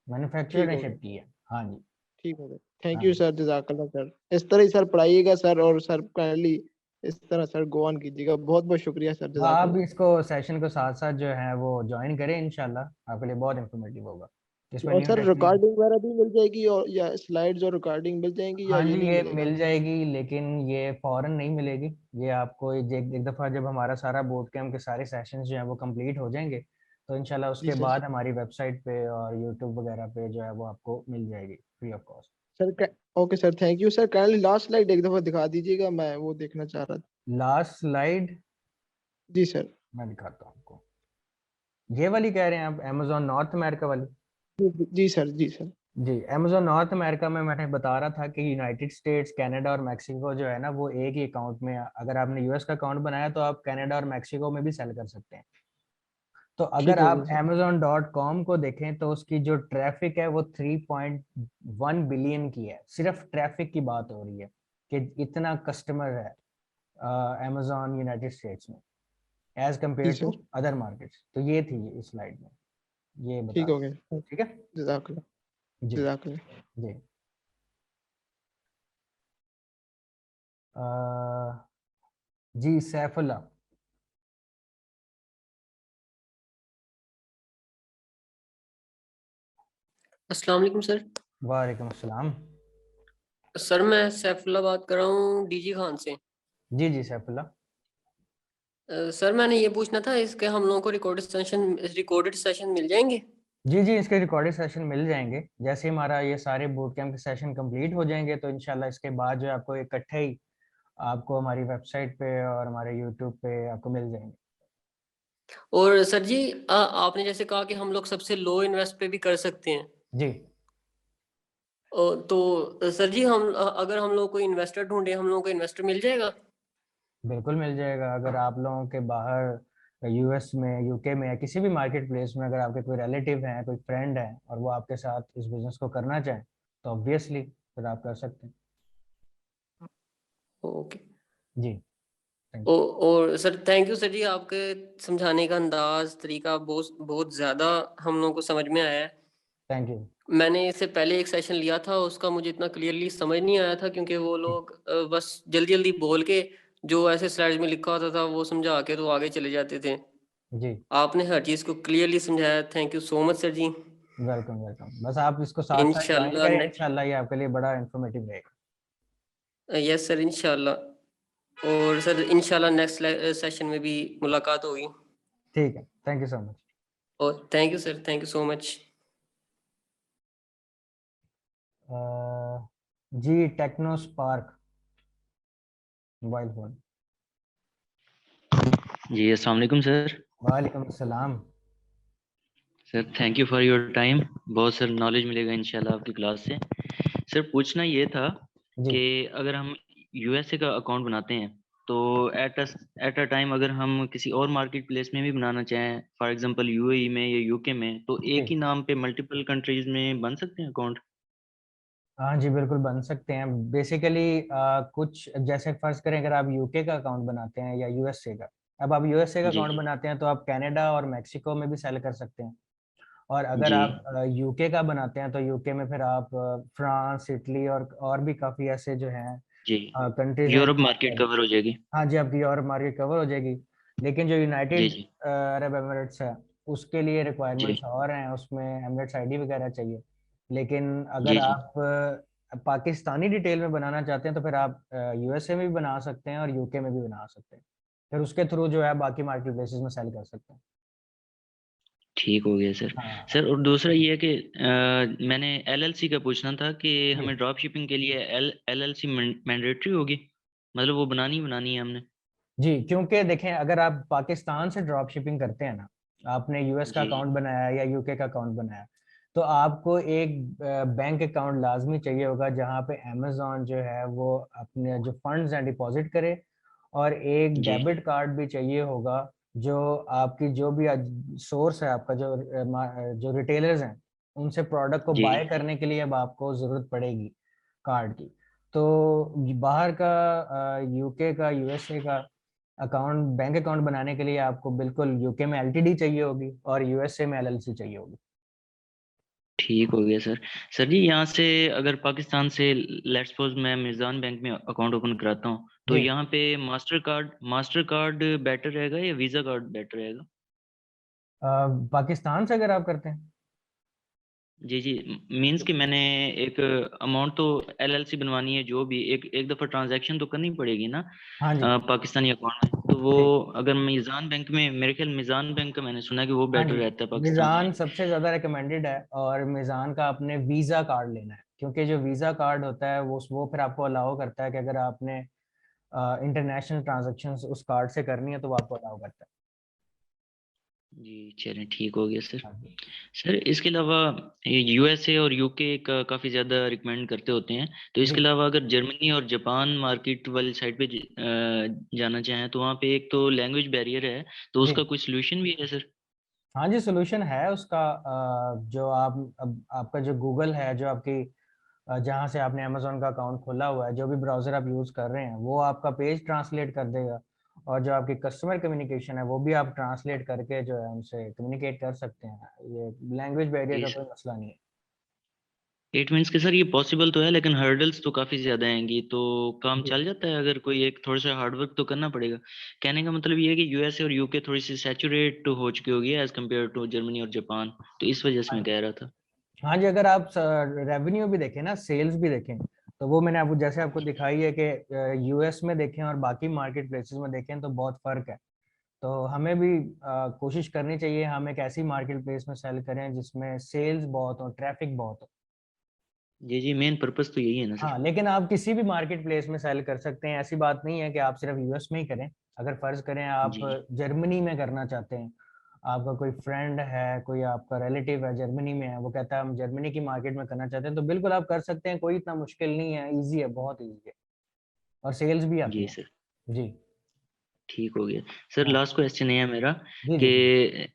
S1: मैन्युफैक्चरर
S3: ठीक
S1: ने
S3: हो गया।
S1: शिप की है। हाँ जी,
S3: ठीक हो गया। थैंक
S1: हाँ
S3: यू
S1: जी।
S3: सर, जज़ाकल्लाह सर। इस तरह ही सर पढ़ाइएगा सर और सर काइंडली इस तरह सर गो ऑन कीजिएगा। बहुत-बहुत शुक्रिया सर,
S1: हाँ, आप
S3: जज़ाकल्लाह।
S1: भी इसको सेशन को साथ-साथ जो है वो जॉइन करें इंशाल्लाह, आपके लिए बहुत इन्फॉर्मेटिव होगा। इसमें
S3: और
S1: न्यू
S3: सर
S1: टेक्निक
S3: रिकॉर्डिंग वगैरह भी मिल जाएगी और या स्लाइड्स और रिकॉर्डिंग मिल जाएँगी या
S1: हाँ
S3: ये
S1: जी,
S3: नहीं
S1: ये
S3: मिलेगा?
S1: मिल जाएगी लेकिन ये फ़ौरन नहीं मिलेगी। ये आपको एक दफ़ा जब हमारा सारा बोट कैंप के सारे सेशंस जो हैं वो कंप्लीट हो जाएँगे, तो इंशाल्लाह
S3: जी
S1: उसके
S3: सर।
S1: बाद हमारी वेबसाइट पे और यूट्यूब वगैरह पे जो है वो आपको मिल जाएगी फ्री ऑफ कॉस्ट।
S3: सर क okay sir, thank you sir. Kindly last slide एक दफ़ा दिखा दीजिएगा, मैं वो देखना चाह रहा था।
S1: लास्ट स्लाइड
S3: जी सर।
S1: मैं दिखाता हूँ आपको। ये वाली कह रहे हैं आप, अमेज़न नॉर्थ अमेरिका वाली?
S3: जी, जी, जी सर, जी सर।
S1: जी, अमेज़न नॉर्थ अमेरिका में मैंने बता रहा था कि यूनाइटेड स्टेट्स, कनाडा और मेक्सिको जो है ना वो एक ही अकाउंट में, अगर आपने यूएस का अकाउंट बनाया तो आप कनाडा और मेक्सिको में भी सेल कर सकते हैं। तो अगर
S3: ठीक हो
S1: आप
S3: गया सर।
S1: amazon.com को देखें तो उसकी जो ट्रैफिक है वो 3.1 बिलियन की है। सिर्फ ट्रैफिक की बात हो रही है कि इतना कस्टमर है अमेज़न यूनाइटेड स्टेट्स में एज़
S3: जी
S1: compared to
S3: sir,
S1: other markets. तो ये थी इस स्लाइड में, ये बता
S3: ठीक हो
S1: रहा
S3: गया।
S1: था। ठीक है?
S3: जज़ाकल्लाह,
S1: जी,
S3: जज़ाकल्लाह।
S1: जी। अ, जी, सैफुल्लाह।
S4: अस्सलाम वालेकुम सर।
S1: वालेकुम अस्सलाम।
S4: सर मैं सैफुल्लाह बात कर रहा हूँ डीजी खान से।
S1: जी, जी, सैफुल्लाह।
S4: सर मैंने ये पूछना था इसके हम लोगों को रिकॉर्डेड सेशन मिल जाएंगे?
S1: जी, जी, इसके रिकॉर्डेड सेशन मिल जाएँगे। जैसे ही हमारा ये सारे बूट कैंप के सेशन कंप्लीट हो जाएँगे तो इंशाल्लाह इसके बाद जो है आपको इकट्ठे ही आपको हमारी वेबसाइट पे और हमारे यूट्यूब पे आपको मिल जाएँगे।
S4: और सर जी आपने जैसे कहा कि हम लोग सबसे लो इन्वेस्ट पे भी कर सकते हैं।
S1: जी,
S4: तो सर जी अगर हम लोग कोई इन्वेस्टर ढूंढे हम लोगों को इन्वेस्टर मिल जाएगा?
S1: बिल्कुल मिल जाएगा। अगर आप लोगों के बाहर यूएस में, यूके में या किसी भी मार्केट प्लेस में अगर आपके कोई रिलेटिव हैं, कोई फ्रेंड हैं और वो आपके साथ इस बिज़नेस को करना चाहें, तो ऑब्वियसली फिर आप कर सकते हैं।
S4: ओके।
S1: जी, थैंक यू।
S4: और सर थैंक यू सर जी, आपके समझाने का अंदाज तरीका बहुत बहुत ज़्यादा हम लोगों को समझ में आया है।
S1: Thank you.
S4: मैंने इससे पहले एक सेशन लिया था, उसका मुझे इतना क्लियरली समझ नहीं आया था क्योंकि वो
S1: जी,
S4: लोग बस जल्दी-जल्दी बोल के जो ऐसे स्लाइड्स में लिखा होता था वो समझा के तो आगे चले जाते थे।
S1: जी,
S4: आपने हर चीज़ को क्लियरली समझाया, thank you so much sir जी।
S1: Welcome, welcome. बस आप इसको साथ-साथ जॉइन
S4: इंशाल्लाह
S1: करें,
S4: नेक्स्ट
S1: इंशाल्लाह ये आपके लिए बड़ा इन्फॉर्मेटिव रहेगा।
S4: यस सर इंशाल्लाह। और सर इंशाल्लाह नेक्स्ट सेशन में भी मुलाकात होगी।
S1: ठीक है, थैंक यू सो मच।
S4: और thank you sir, thank you so much.
S1: जी टेक्नो स्पार्क मोबाइल फोन।
S5: जी अस्सलाम वालेकुम सर।
S1: वालेकुम अस्सलाम।
S5: Sir thank you for your time, बहुत सर नॉलेज मिलेगा इंशाल्लाह आपकी क्लास से। सर पूछना ये था
S1: जी
S5: कि अगर हम यूएसए का अकाउंट बनाते हैं तो एट अ टाइम अगर हम किसी और मार्केट प्लेस में भी बनाना चाहें, फॉर एग्जांपल यूएई में या यूके में, तो एक
S1: जी
S5: ही नाम पे मल्टीपल कंट्रीज में बन सकते हैं अकाउंट?
S1: हाँ जी बिल्कुल बन सकते हैं। बेसिकली कुछ जैसे फर्ज करें अगर आप यूके का अकाउंट बनाते हैं या यूएसए का, अब आप यूएसए का
S5: जी
S1: अकाउंट बनाते हैं तो आप कनाडा और मैक्सिको में भी सेल कर सकते हैं। और अगर
S5: जी
S1: आप यूके का बनाते हैं तो यूके में फिर आप फ्रांस, इटली और भी काफ़ी ऐसे जो हैं
S5: जी।
S1: कंट्रीज हैं
S5: यूरोप
S1: जहाँ
S5: मार्केट
S1: पर।
S5: कवर हो जाएगी।
S1: हाँ जी आपकी यूरोप मार्केट कवर हो जाएगी। लेकिन जो
S5: जी
S1: यूनाइटेड
S5: जी
S1: अरब एमिरेट्स है उसके लिए
S5: जी
S1: रिक्वायरमेंट्स और हैं, उसमें एमिरेट्स आईडी वगैरह चाहिए। लेकिन अगर
S5: जी जी।
S1: आप पाकिस्तानी डिटेल में बनाना चाहते हैं तो फिर आप यूएसए में भी बना सकते हैं और यूके में भी बना सकते हैं। फिर उसके थ्रू जो है बाकी मार्केट प्लेसेस में सेल कर सकते हैं।
S5: ठीक हो गया सर।
S1: हाँ हाँ
S5: सर और दूसरा ये है कि मैंने एलएलसी का पूछना था कि
S1: जी
S5: हमें ड्रॉप शिपिंग के लिए एलएलसी मैंडेटरी होगी, मतलब वो बनानी है हमने?
S1: जी क्योंकि देखें अगर आप पाकिस्तान से ड्रॉप शिपिंग करते हैं ना, आपने यूएस का
S5: जी
S1: अकाउंट बनाया या यूके का अकाउंट बनाया, तो आपको एक बैंक अकाउंट लाजमी चाहिए होगा जहां पे अमेजोन जो है वो अपने जो फंड्स हैं डिपॉजिट करे। और एक
S5: जी
S1: डेबिट कार्ड भी चाहिए होगा जो आपकी जो भी सोर्स है आपका जो रिटेलर्स हैं उनसे प्रोडक्ट को
S5: जी
S1: बाय करने के लिए अब आपको जरूरत पड़ेगी कार्ड की। तो बाहर का यूके का यूएसए का अकाउंट बैंक अकाउंट बनाने के लिए आपको बिल्कुल यूके में एलटीडी चाहिए होगी और यूएसए में एलएलसी चाहिए होगी।
S5: ठीक हो गया सर। सर जी यहाँ से अगर पाकिस्तान से लेट्स सपोज मैं मिज़ान बैंक में अकाउंट ओपन कराता हूँ, तो
S1: जी
S5: यहाँ पे मास्टर कार्ड बेटर रहेगा या वीज़ा कार्ड बेटर रहेगा?
S1: पाकिस्तान से अगर आप करते हैं।
S5: जी जी। मीन्स कि मैंने एक अमाउंट तो एलएलसी बनवानी है, जो भी एक एक दफ़ा ट्रांजैक्शन तो करनी पड़ेगी ना
S1: हाँ जी
S5: पाकिस्तानी अकाउंट में, तो वो
S1: जी
S5: अगर मिज़ान बैंक में, मेरे ख्याल मिज़ान बैंक का मैंने सुना है कि वो
S1: हाँ
S5: बेटर
S1: जी
S5: रहता है पाकिस्तान में।
S1: मिजान सबसे ज्यादा रिकमेंडेड है और मिजान का आपने वीजा कार्ड लेना है क्योंकि जो वीजा कार्ड होता है वो फिर आपको अलाउ करता है कि अगर आपने इंटरनेशनल ट्रांजैक्शंस उस कार्ड से करनी है तो वो आपको अलाउ करता
S5: जी चलें, ठीक हो गया सर।
S1: है। हाँ जी
S5: सर इसके अलावा यूएसए और यूके का काफ़ी ज़्यादा रिकमेंड करते होते हैं, तो
S1: जी
S5: इसके अलावा अगर जर्मनी और जापान मार्केट वाली साइड पे जाना चाहें तो वहाँ पे एक तो लैंग्वेज बैरियर है, तो
S1: जी
S5: उसका कोई सोल्यूशन भी है सर?
S1: हाँ जी सोल्यूशन है उसका। जो आप अब आपका जो गूगल है जो आपकी जहाँ से आपने अमेजोन का अकाउंट खोला हुआ है, जो भी ब्राउजर आप यूज कर रहे हैं वो आपका पेज ट्रांसलेट कर देगा। और जो आपकी कस्टमर कम्युनिकेशन है वो भी आप ट्रांसलेट करके जो है उनसे कम्युनिकेट कर सकते हैं। ये लैंग्वेज बैरियर
S5: जी
S1: का
S5: सर।
S1: कोई मसला नहीं है।
S5: इट मीन्स कि सर ये पॉसिबल तो है, लेकिन हर्डल्स तो काफ़ी ज़्यादा आएंगी, तो काम
S1: जी
S5: चल जाता है अगर कोई एक थोड़ा सा हार्डवर्क तो करना पड़ेगा? कहने का मतलब ये है कि यूएसए और यूके थोड़ी सी सैचुरेट हो चुकी होगी एज कम्पेयर टू जर्मनी और जापान, तो इस वजह से
S1: हाँ
S5: मैं
S1: जी
S5: कह रहा था।
S1: हाँ जी अगर आप रेवेन्यू भी देखें ना, सेल्स भी देखें, तो वो मैंने आपको जैसे आपको दिखाई है कि यूएस में देखें और बाकी मार्केट प्लेसेस में देखें तो बहुत फर्क है। तो हमें भी कोशिश करनी चाहिए हम एक ऐसी मार्केट प्लेस में सेल करें जिसमें सेल्स बहुत हो, ट्रैफिक बहुत हो।
S5: जी जी, मेन पर्पस तो यही है ना सर।
S1: हाँ लेकिन आप किसी भी मार्केट प्लेस में सेल कर सकते हैं, ऐसी बात नहीं है कि आप सिर्फ यूएस में ही करें। अगर फर्ज करें आप
S5: जी
S1: जर्मनी में करना चाहते हैं, आपका कोई फ्रेंड है, कोई आपका रिलेटिव है जर्मनी में है, वो कहता है हम जर्मनी की मार्केट में करना चाहते हैं, तो बिल्कुल आप कर सकते हैं। कोई इतना मुश्किल नहीं है, इजी है, बहुत इजी है और सेल्स भी आती
S5: जी
S1: है।
S5: सर,
S1: जी
S5: ठीक हो गया। सर
S1: हाँ
S5: लास्ट क्वेश्चन है मेरा
S1: जी जी
S5: कि
S1: जी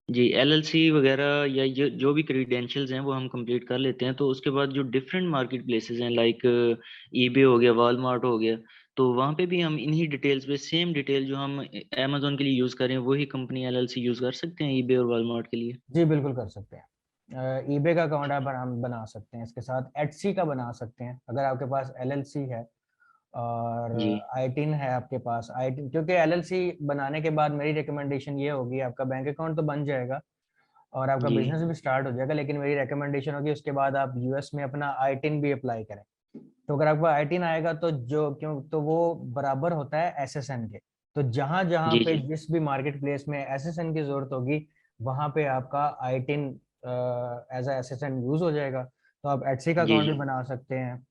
S5: जी एलएलसी वगैरह या ये जो भी क्रीडेंशियल्स हैं वो हम कंप्लीट कर लेते हैं, तो उसके बाद जो डिफरेंट मार्केट प्लेसेस हैं लाइक ईबे हो गया, वॉलमार्ट हो गया, तो वहाँ पे भी हम इन्हीं डिटेल्स पे सेम डिटेल जो हम अमेजोन के लिए यूज़ करें वही कंपनी एलएलसी यूज़ कर सकते हैं ईबे और वॉलमार्ट के लिए?
S1: जी बिल्कुल कर सकते हैं। ईबे का अकाउंट आप बना सकते हैं, इसके साथ एटसी का बना सकते हैं अगर आपके पास एलएलसी है और
S5: जी
S1: आईटिन है आपके पास। आईटिन क्योंकि एलएलसी बनाने के बाद मेरी रिकमेंडेशन ये होगी, आपका बैंक अकाउंट तो बन जाएगा और आपका
S5: जी
S1: बिजनेस भी स्टार्ट हो जाएगा, लेकिन मेरी रिकमेंडेशन होगी उसके बाद आप यूएस में अपना आईटिन भी अप्लाई करें। तो अगर आपका आईटिन आएगा तो जो क्यों तो वो बराबर होता है एसएसएन के। तो जहां जहां
S5: जी
S1: पे
S5: जी
S1: जिस भी मार्केट प्लेस में एसएसएन की जरूरत होगी वहाँ पे आपका आईटिन एज अ असिस्टेंट यूज हो जाएगा। तो आप एटसी का
S5: जी
S1: अकाउंट
S5: जी
S1: भी बना सकते हैं,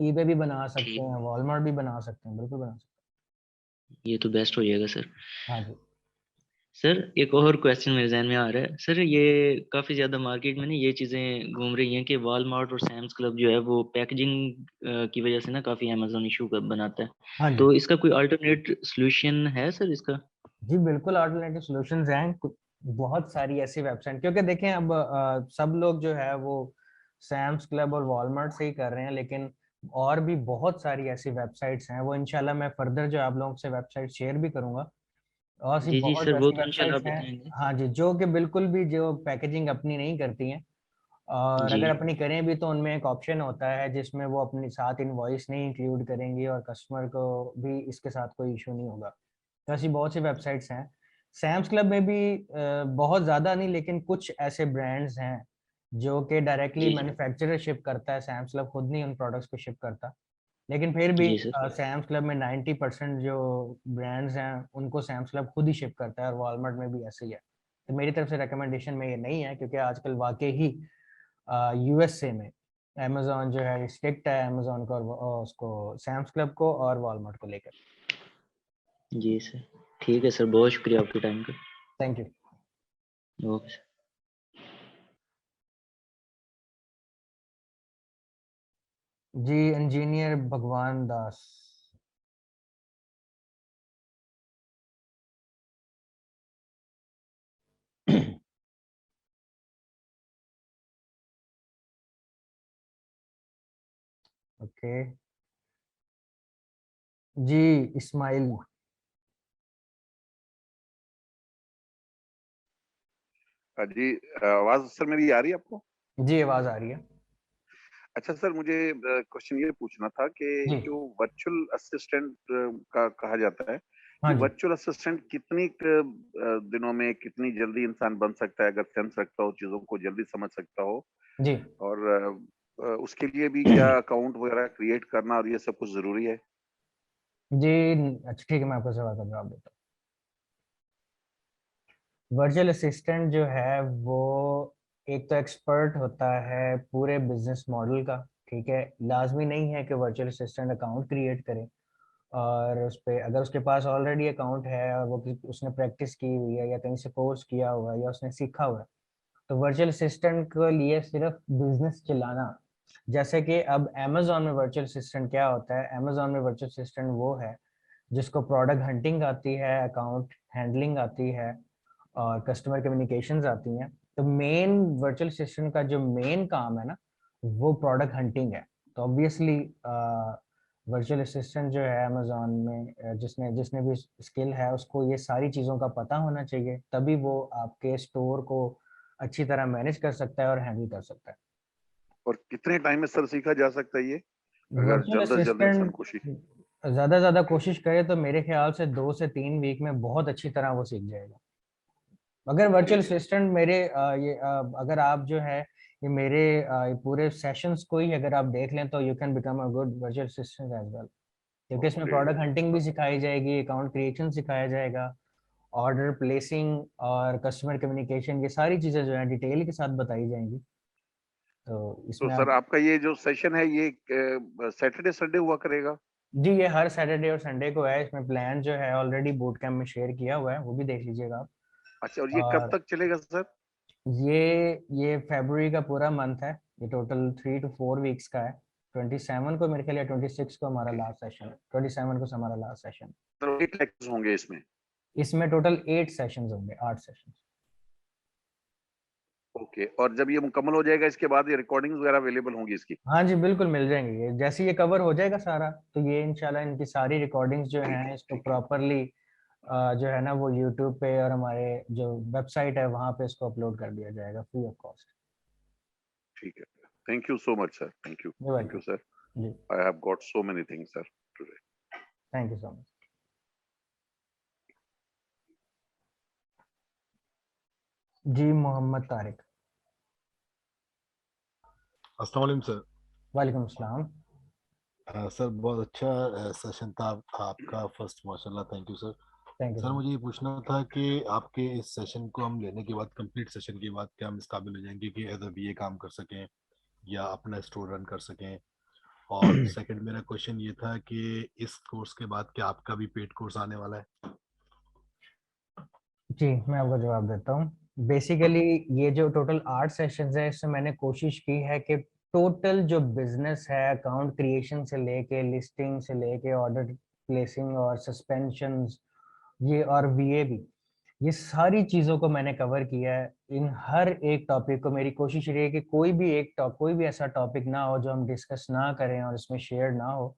S1: ईबे भी बना सकते
S5: ठीक,
S1: हैं, वॉलमार्ट भी बना सकते हैं, बिल्कुल बना सकते
S5: ये तो बेस्ट हो जाएगा सर।
S1: हैं। हाँ जी।
S5: सर एक और क्वेश्चन मेरे जहन में आ रहा है सर, ये काफ़ी ज़्यादा मार्केट में ना ये चीज़ें घूम रही हैं कि वॉलमार्ट और सैम्स क्लब जो है वो पैकेजिंग की वजह से ना काफ़ी अमेजोन इशू बनाता है,
S1: हाँ जी।
S5: तो इसका कोई अल्टरनेट सॉल्यूशन है सर इसका?
S1: जी बिल्कुल, अल्टरनेटिव सॉल्यूशंस हैं बहुत सारी ऐसी वेबसाइट, क्योंकि देखें अब सब लोग जो है वो सैम्स क्लब और वॉलमार्ट से ही कर रहे हैं, लेकिन और भी बहुत सारी ऐसी वेबसाइट्स हैं, वो इंशाल्लाह मैं फर्दर जो आप लोगों से वेबसाइट शेयर भी करूंगा। और सी
S5: जी जी
S1: बहुत
S5: सर, वो
S1: ऐसी
S5: तो इंशाल्लाह
S1: वेबसाइट्स
S5: आप
S1: हैं।
S5: बताएंगे।
S1: हाँ जी, जो कि बिल्कुल भी जो पैकेजिंग अपनी नहीं करती हैं, और
S5: जी
S1: अगर अपनी करें भी तो उनमें एक ऑप्शन होता है जिसमें वो अपने साथ इनवॉइस नहीं इंक्लूड करेंगी और कस्टमर को भी इसके साथ कोई इशू नहीं होगा। तो ऐसी बहुत सी वेबसाइट्स हैं। सैम्स क्लब में भी बहुत ज़्यादा नहीं, लेकिन कुछ ऐसे ब्रांड्स हैं जो कि डायरेक्टली
S5: जी जी
S1: मैन्युफैक्चरर शिप करता है, सैम्स क्लब खुद नहीं उन प्रोडक्ट्स को शिप करता। लेकिन फिर भी
S5: जी सर।
S1: सैम्स क्लब में 90% जो ब्रांड्स हैं उनको सैम्स क्लब खुद ही शिप करता है, और वॉलमार्ट में भी ऐसे ही है। तो मेरी तरफ से रिकमेंडेशन में ये नहीं है, क्योंकि आजकल वाकई ही यूएसए में अमेजोन जो है स्ट्रिक्ट है अमेजोन को और उसको सैम्स क्लब को और वॉलमार्ट को लेकर।
S5: जी सर, ठीक है सर, बहुत शुक्रिया आपके टाइम का।
S1: Thank you.
S5: Okay sir.
S1: जी इंजीनियर भगवान दास। ओके। जी इस्माइल।
S6: जी आवाज सर मेरी आ रही है आपको?
S1: जी आवाज आ रही है।
S6: अच्छा सर, मुझे क्वेश्चन ये पूछना था कि
S1: जी।
S6: जो वर्चुअल असिस्टेंट का कहा जाता है,
S1: हाँ
S6: ये
S1: जी।
S6: वर्चुअल असिस्टेंट कितनी दिनों में कितनी जल्दी इंसान बन सकता है, अगर सेंस रखता हो, चीजों को जल्दी समझ सकता हो,
S1: जी।
S6: और उसके लिए भी क्या अकाउंट वगैरह क्रिएट करना और ये सब कुछ जरूरी है?
S1: जी अच्छा ठीक है, मैं आपको सवाल का जवाब देता हूँ। वर्चुअल असिस्टेंट जो है वो एक तो एक्सपर्ट होता है पूरे बिजनेस मॉडल का। ठीक है, लाजमी नहीं है कि वर्चुअल असिस्टेंट अकाउंट क्रिएट करे, और उस पे अगर उसके पास ऑलरेडी अकाउंट है और वो उसने प्रैक्टिस की हुई है या कहीं से कोर्स किया हुआ है या उसने सीखा हुआ है, तो वर्चुअल असिस्टेंट के लिए सिर्फ बिजनेस चलाना। जैसे कि अब अमेजोन में वर्चुअल असिस्टेंट क्या होता है, अमेजोन में वर्चुअल असिस्टेंट वो है जिसको प्रोडक्ट हंटिंग आती है, अकाउंट हैंडलिंग आती है, और कस्टमर कम्युनिकेशंस आती हैं। तो मेन वर्चुअल असिस्टेंट का जो मेन काम है ना, वो प्रोडक्ट हंटिंग है। तो ऑब्वियसली वर्चुअल असिस्टेंट जो है अमेजोन में जिसने जिसने भी स्किल है उसको ये सारी चीज़ों का पता होना चाहिए, तभी वो आपके स्टोर को अच्छी तरह मैनेज कर सकता है और हैंडल कर सकता है।
S6: और कितने टाइम में सर सीखा जा सकता है ये, अगर
S1: वर्चुअल
S6: जल्द से जल्द इंसान
S1: असिस्टेंट
S6: कोशिश?
S1: ज़्यादा ज़्यादा कोशिश करे तो मेरे ख्याल से 2 से 3 वीक में बहुत अच्छी तरह वो सीख जाएगा। अगर
S6: ओके।
S1: वर्चुअल असिस्टेंट मेरे अगर आप जो है ये मेरे ये पूरे सेशंस को ही अगर आप देख लें तो you can become a good virtual assistant as well, क्योंकि इसमें
S6: ओके।
S1: प्रोडक्ट हंटिंग भी सिखाई जाएगी, अकाउंट क्रिएशन सिखाया जाएगा, ऑर्डर प्लेसिंग और कस्टमर कम्युनिकेशन, ये सारी चीज़ें जो है डिटेल के साथ बताई जाएंगी। तो
S6: तो
S1: इसमें
S6: सर
S1: आप
S6: आपका ये जो सेशन है ये सैटरडे संडे हुआ करेगा?
S1: जी ये हर सैटरडे और संडे को है। इसमें प्लान जो है ऑलरेडी बूट कैंप में शेयर किया हुआ है, वो भी देख लीजिएगा आप।
S6: अच्छा, और ये कब
S1: और
S6: तक चलेगा सर?
S1: ये ये फरवरी का पूरा मंथ है, ये टोटल 3 to 4 वीक्स का है। 27 को मेरे ख्याल या 26 को हमारा
S6: ओके
S1: लास्ट सेशन है, 27 को हमारा लास्ट सेशन।
S6: सर, 8 लेक्चर्स होंगे इसमें?
S1: इसमें टोटल 8 सेशंस होंगे, 8 सेशन।
S6: ओके, और जब ये मुकम्मल हो जाएगा इसके बाद ये रिकॉर्डिंग्स वगैरह अवेलेबल होंगी इसकी?
S1: हाँ जी बिल्कुल मिल जाएंगे, ये जैसे ये कवर हो जाएगा सारा तो ये इंशाल्लाह इनकी सारी रिकॉर्डिंग्स जो
S6: ठीक
S1: हैं
S6: है,
S1: इसको
S6: ठीक है,
S1: प्रॉपरली जो है ना वो यूट्यूब पे और हमारे जो वेबसाइट है वहाँ पे इसको अपलोड कर दिया जाएगा फ्री ऑफ कॉस्ट।
S6: ठीक है। Thank you so much sir,
S1: you
S6: thank you
S1: welcome.
S6: Sir.
S1: जी
S6: I have got so many things sir today.
S1: Thank you so much. जी मोहम्मद तारिक।
S7: अस्सलाम वालेकुम सर।
S1: वालेकुम अस्सलाम।
S7: सर बहुत अच्छा सेशन था आपका फर्स्ट, माशाल्लाह, thank you sir.
S1: Thank you
S7: sir
S1: sir.
S7: मुझे ये पूछना था कि आपके इस सेशन को हम लेने के बाद, कंप्लीट सेशन के बाद, क्या हम इस काबिल हो जाएंगे कि एज अ बीए काम कर सकें या अपना स्टोर रन कर सकें? और सेकंड मेरा क्वेश्चन ये था कि इस कोर्स के बाद क्या आपका भी पेड कोर्स आने वाला है?
S1: जी, मैं आपको जवाब देता हूँ। बेसिकली ये जो टोटल 8 सेशंस है, इसमें मैंने कोशिश की है कि टोटल जो बिजनेस है, अकाउंट क्रिएशन से लेके लिस्टिंग से लेके ऑर्डर प्लेसिंग और सस्पेंशंस, ये और वीए भी, ये सारी चीज़ों को मैंने कवर किया है। इन हर एक टॉपिक को मेरी कोशिश रही है कि कोई भी ऐसा टॉपिक ना हो जो हम डिस्कस ना करें और इसमें शेयर ना हो।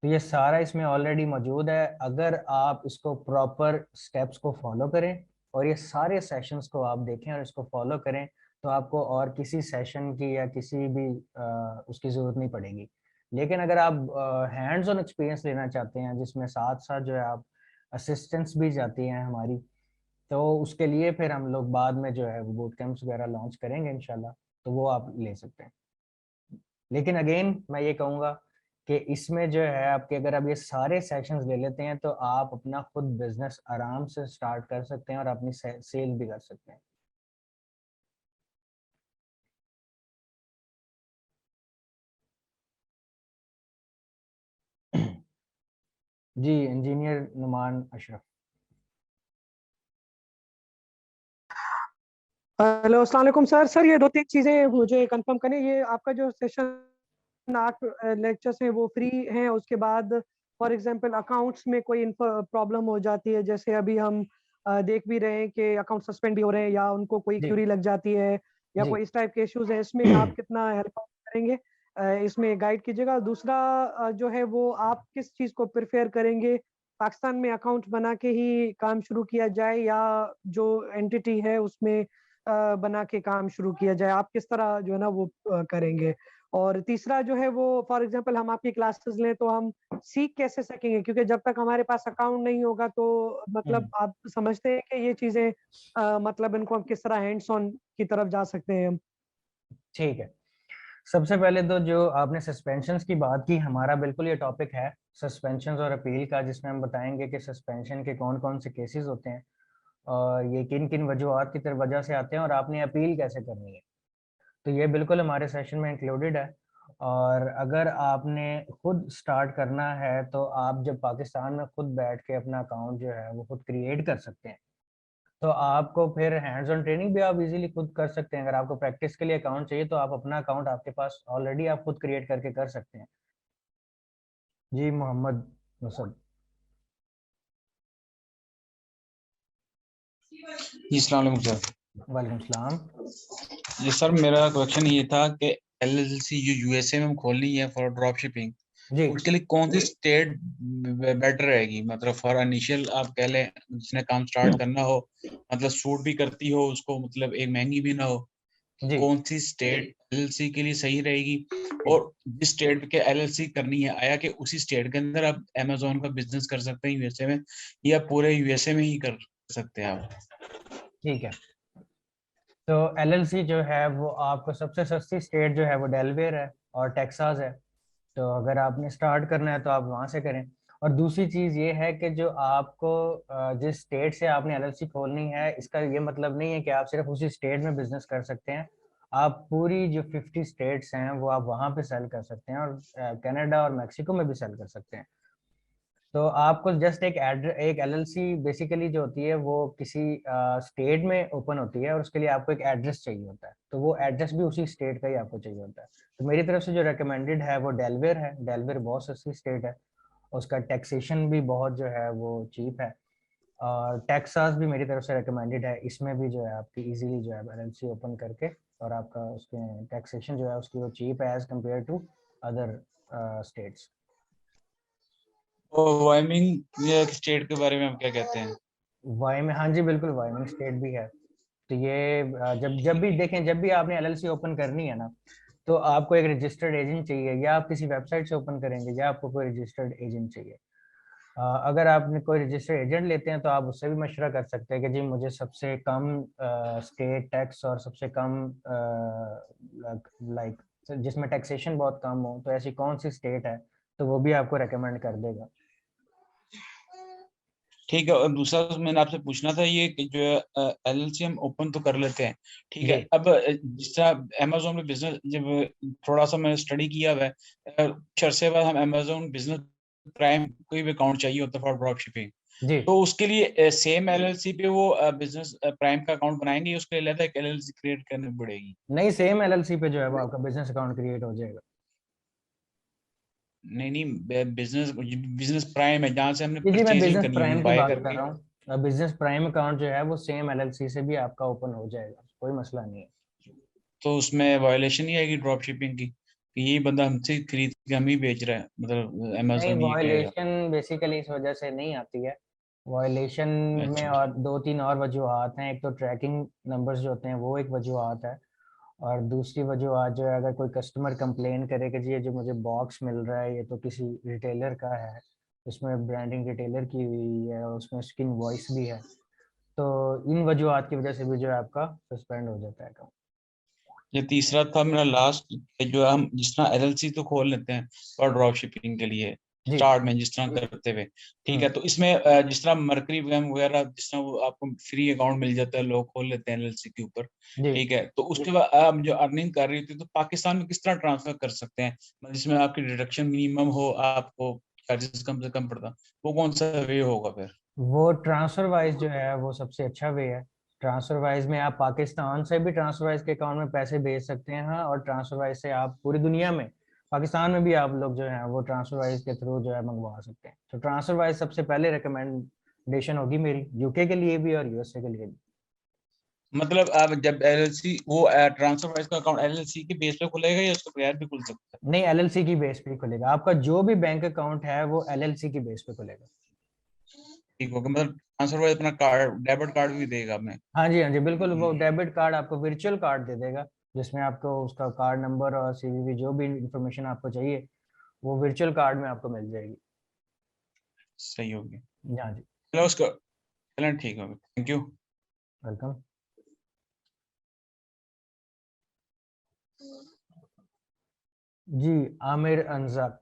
S1: तो ये सारा इसमें ऑलरेडी मौजूद है। अगर आप इसको प्रॉपर स्टेप्स को फॉलो करें और ये सारे सेशंस को आप देखें और इसको फॉलो करें, तो आपको और किसी सेशन की या किसी भी उसकी ज़रूरत नहीं पड़ेगी। लेकिन अगर आप हैंड्स ऑन एक्सपीरियंस लेना चाहते हैं, जिसमें साथ साथ जो है आप असिस्टेंट्स भी जाती हैं हमारी, तो उसके लिए फिर हम लोग बाद में जो है वो बूट कैंप्स वगैरह लॉन्च करेंगे इंशाल्लाह, तो वो आप ले सकते हैं। लेकिन अगेन मैं ये कहूँगा कि इसमें जो है आपके, अगर आप ये सारे सेशंस ले लेते हैं तो आप अपना खुद बिजनेस आराम से स्टार्ट कर सकते हैं और अपनी सेल भी कर सकते हैं। जी, इंजीनियर नुमान अशरफ।
S8: हेलो, अस्सलाम वालेकुम सर। सर ये 2-3 चीज़ें मुझे कंफर्म करनी है। ये आपका जो सेशन 8 लेक्चर्स हैं वो फ्री हैं? उसके बाद फॉर एग्जांपल अकाउंट्स में कोई प्रॉब्लम हो जाती है, जैसे अभी हम देख भी रहे हैं कि अकाउंट सस्पेंड भी हो रहे हैं या उनको कोई
S1: जी
S8: क्यूरी लग जाती है या
S1: जी
S8: कोई इस टाइप के इश्यूज हैं, इसमें आप कितना हेल्प करेंगे? इसमें गाइड कीजिएगा। दूसरा जो है वो आप किस चीज़ को प्रेफर करेंगे, पाकिस्तान में अकाउंट बना के ही काम शुरू किया जाए या जो एंटिटी है उसमें बना के काम शुरू किया जाए? आप किस तरह जो है ना वो करेंगे? और तीसरा जो है वो फॉर एग्जांपल हम आपकी क्लासेस लें तो हम सीख कैसे सकेंगे? क्योंकि जब तक हमारे पास अकाउंट नहीं होगा तो मतलब आप समझते हैं कि ये चीज़ें मतलब इनको हम किस तरह हैंड्स ऑन की तरफ जा सकते हैं हम?
S1: ठीक है। सबसे पहले तो जो आपने सस्पेंशंस की बात की, हमारा बिल्कुल ये टॉपिक है सस्पेंशंस और अपील का, जिसमें हम बताएंगे कि सस्पेंशन के कौन कौन से केसेस होते हैं और ये किन किन वजूहत की तरफ वजह से आते हैं और आपने अपील कैसे करनी है। तो ये बिल्कुल हमारे सेशन में इंक्लूडेड है। और अगर आपने खुद स्टार्ट करना है तो आप जब पाकिस्तान में खुद बैठ के अपना अकाउंट जो है वो खुद क्रिएट कर सकते हैं। तो आपको फिर हैंड्स ऑन ट्रेनिंग भी आप इजीली खुद कर सकते हैं। अगर आपको प्रैक्टिस के लिए अकाउंट चाहिए तो आप अपना अकाउंट आपके पास ऑलरेडी आप खुद क्रिएट करके कर सकते हैं। जी, मोहम्मद मुसद।
S9: जी, अस्सलाम वालेकुम सर।
S1: वालेकुम सलाम।
S9: जी सर, मेरा क्वेश्चन ये था कि एलएलसी जो यूएसए में हम खोलनी है फॉर ड्रॉप शिपिंग,
S1: जी
S9: उसके लिए कौन सी स्टेट बेटर रहेगी? मतलब फॉर इनिशियल आप कह लें जिसने काम स्टार्ट करना हो, मतलब सूट भी करती हो उसको, मतलब एक महंगी भी ना हो,
S1: जी
S9: कौन सी स्टेट एलएलसी के लिए सही रहेगी? और जिस स्टेट के एलएलसी करनी है, आया कि उसी स्टेट के अंदर आप अमेजोन का बिजनेस कर सकते हैं यूएसए में, या पूरे यूएसए में ही कर सकते हैं आप?
S1: ठीक है। तो एलएलसी जो है वो आपको सबसे सस्ती स्टेट जो है वो डेलवेयर है और टेक्सास है। तो अगर आपने स्टार्ट करना है तो आप वहाँ से करें। और दूसरी चीज़ ये है कि जो आपको जिस स्टेट से आपने एलएलसी खोलनी है, इसका ये मतलब नहीं है कि आप सिर्फ उसी स्टेट में बिजनेस कर सकते हैं। आप पूरी जो 50 स्टेट्स हैं वो आप वहाँ पे सेल कर सकते हैं और कनाडा और मैक्सिको में भी सेल कर सकते हैं। तो आपको जस्ट एक एलएलसी बेसिकली जो होती है वो किसी स्टेट में ओपन होती है और उसके लिए आपको एक एड्रेस चाहिए होता है। तो वो एड्रेस भी उसी स्टेट का ही आपको चाहिए होता है। तो मेरी तरफ से जो रिकमेंडेड है वो डेलवेयर है। डेलवेयर बहुत सस्ती स्टेट है, उसका टैक्सेशन भी बहुत जो है वो चीप है। और टेक्सास भी मेरी तरफ से रिकमेंडेड है। इसमें भी जो है आपकी इजीली जो है एलएलसी ओपन करके और आपका उसके टैक्सेशन जो है उसकी वो चीप है as compare to other states.
S9: और वायमिंग स्टेट के बारे में हम क्या कहते हैं?
S1: वाई में, हाँ जी बिल्कुल, वाइमिंग स्टेट भी है। तो ये जब जब भी देखें, जब भी आपने एलएलसी ओपन करनी है ना, तो आपको एक रजिस्टर्ड एजेंट चाहिए। या आप किसी वेबसाइट से ओपन करेंगे या आपको कोई रजिस्टर्ड एजेंट चाहिए। अगर आपने कोई रजिस्टर्ड एजेंट लेते हैं तो आप उससे भी मशवरा कर सकते हैं कि जी मुझे सबसे कम स्टेट टैक्स और सबसे कम लाइक जिसमें टैक्सेशन बहुत कम हो, तो ऐसी कौन सी स्टेट है, तो वो भी आपको रेकमेंड कर देगा।
S9: ठीक है। और दूसरा मैंने आपसे पूछना था ये कि जो एलएलसी हम ओपन तो कर लेते हैं, ठीक है।
S1: जी
S9: अब जिस तरह अमेजोन में बिजनेस, जब थोड़ा सा मैंने स्टडी किया हुआ है, कुछ अरसे बाद हम अमेजोन बिजनेस प्राइम कोई भी अकाउंट चाहिए होता है फॉर ड्रॉप शिपिंग,
S1: जी,
S9: तो उसके लिए सेम एलएलसी पे वो बिजनेस प्राइम का अकाउंट बनाएंगे, उसके लिए अलग एक एलएलसी क्रिएट करनी पड़ेगी?
S1: नहीं सेम एलएलसी पे जो है वो आपका बिजनेस अकाउंट क्रिएट हो जाएगा।
S9: नहीं नहीं, बिजनेस बिजनेस प्राइम है जहाँ से हमने
S1: जी जी, मैं
S9: परचेजिंग
S1: बिजनेस
S9: करनी होगी
S1: प्राइम की
S9: बाय
S1: बात कर
S9: करके।
S1: रहा हूँ। बिजनेस प्राइम अकाउंट जो है वो सेम एलएलसी से भी आपका ओपन हो जाएगा, कोई मसला नहीं है।
S9: तो उसमें वायलेशन नहीं आएगी ड्रॉप शिपिंग की कि यही बंदा हमसे खरीद के हम ही बेच रहा है, मतलब
S1: नहीं,
S9: अमेजोन ये कहेगा?
S1: वायलेशन बेसिकली इस वजह से नहीं आती है। वायलेशन में
S9: अच्छा
S1: और दो तीन और वजूहात हैं। एक तो ट्रैकिंग नंबर्स जो होते हैं वो एक वजूहात है, और दूसरी वजूहात जो है अगर कोई कस्टमर कंप्लेन करे कि जी ये जो मुझे बॉक्स मिल रहा है ये तो किसी रिटेलर का है, उसमें ब्रांडिंग रिटेलर की हुई है और उसमें उसकी इनवॉइस भी है, तो इन वजूहात की वजह से भी जो है आपका सस्पेंड हो जाता है अकाउंट।
S9: ये तीसरा था मेरा लास्ट, जो हम जिस तरह एलएलसी तो खोल लेते हैं और ड्रॉप शिपिंग के लिए
S1: जी।
S9: स्टार्ट में जिस तरह करते हुए, ठीक है। तो इसमें जिस तरह मरकरी वगैरह जिस तरह वो आपको फ्री अकाउंट मिल जाता है, लोग खोल लेते हैं एलएलसी के ऊपर,
S1: जी
S9: ठीक है। तो उसके बाद आप जो अर्निंग कर रही थी तो पाकिस्तान में किस तरह ट्रांसफर कर सकते हैं, मतलब जिसमें आपकी डिडक्शन मिनिमम हो, आपको चार्जेस कम से कम पड़ता, वो कौन सा वे होगा फिर?
S1: वो ट्रांसफर वाइज जो है वो सबसे अच्छा वे है। ट्रांसफर वाइज में आप पाकिस्तान से भी ट्रांसफर वाइज के अकाउंट में पैसे भेज सकते हैं, हाँ, और ट्रांसफर वाइज से आप पूरी दुनिया में, पाकिस्तान में भी आप लोग जो है वो ट्रांसफर वाइज के थ्रू जो है मंगवा सकते हैं। तो ट्रांसफर वाइज सबसे पहले रिकमेंडेशन होगी मेरी, यूके के लिए भी और यूएसए के लिए भी।
S9: मतलब आप जब एलएलसी वो ट्रांसफर वाइज का अकाउंट एलएलसी के बेस पे खुलेगा या उसके बगैर भी खुल सकता है?
S1: नहीं, एलएलसी की बेस पे खुलेगा। आपका जो भी बैंक अकाउंट है वो एलएलसी की बेस पे खुलेगा।
S9: ठीक होगा, मतलब ट्रांसफर वाइज अपना कार्ड, डेबिट कार्ड भी देगा हमें?
S1: हाँ जी, हाँ जी, बिल्कुल। वो डेबिट कार्ड आपको वर्चुअल कार्ड दे देगा जिसमें आपको उसका कार्ड नंबर और सीवीवी जो भी इंफॉर्मेशन आपको चाहिए वो वर्चुअल कार्ड में आपको मिल जाएगी।
S9: सही हो गया।
S1: हाँ जी,
S9: चलो उसका, चलो ठीक होगा, थैंक यू।
S1: वेलकम। जी, आमिर अनजक।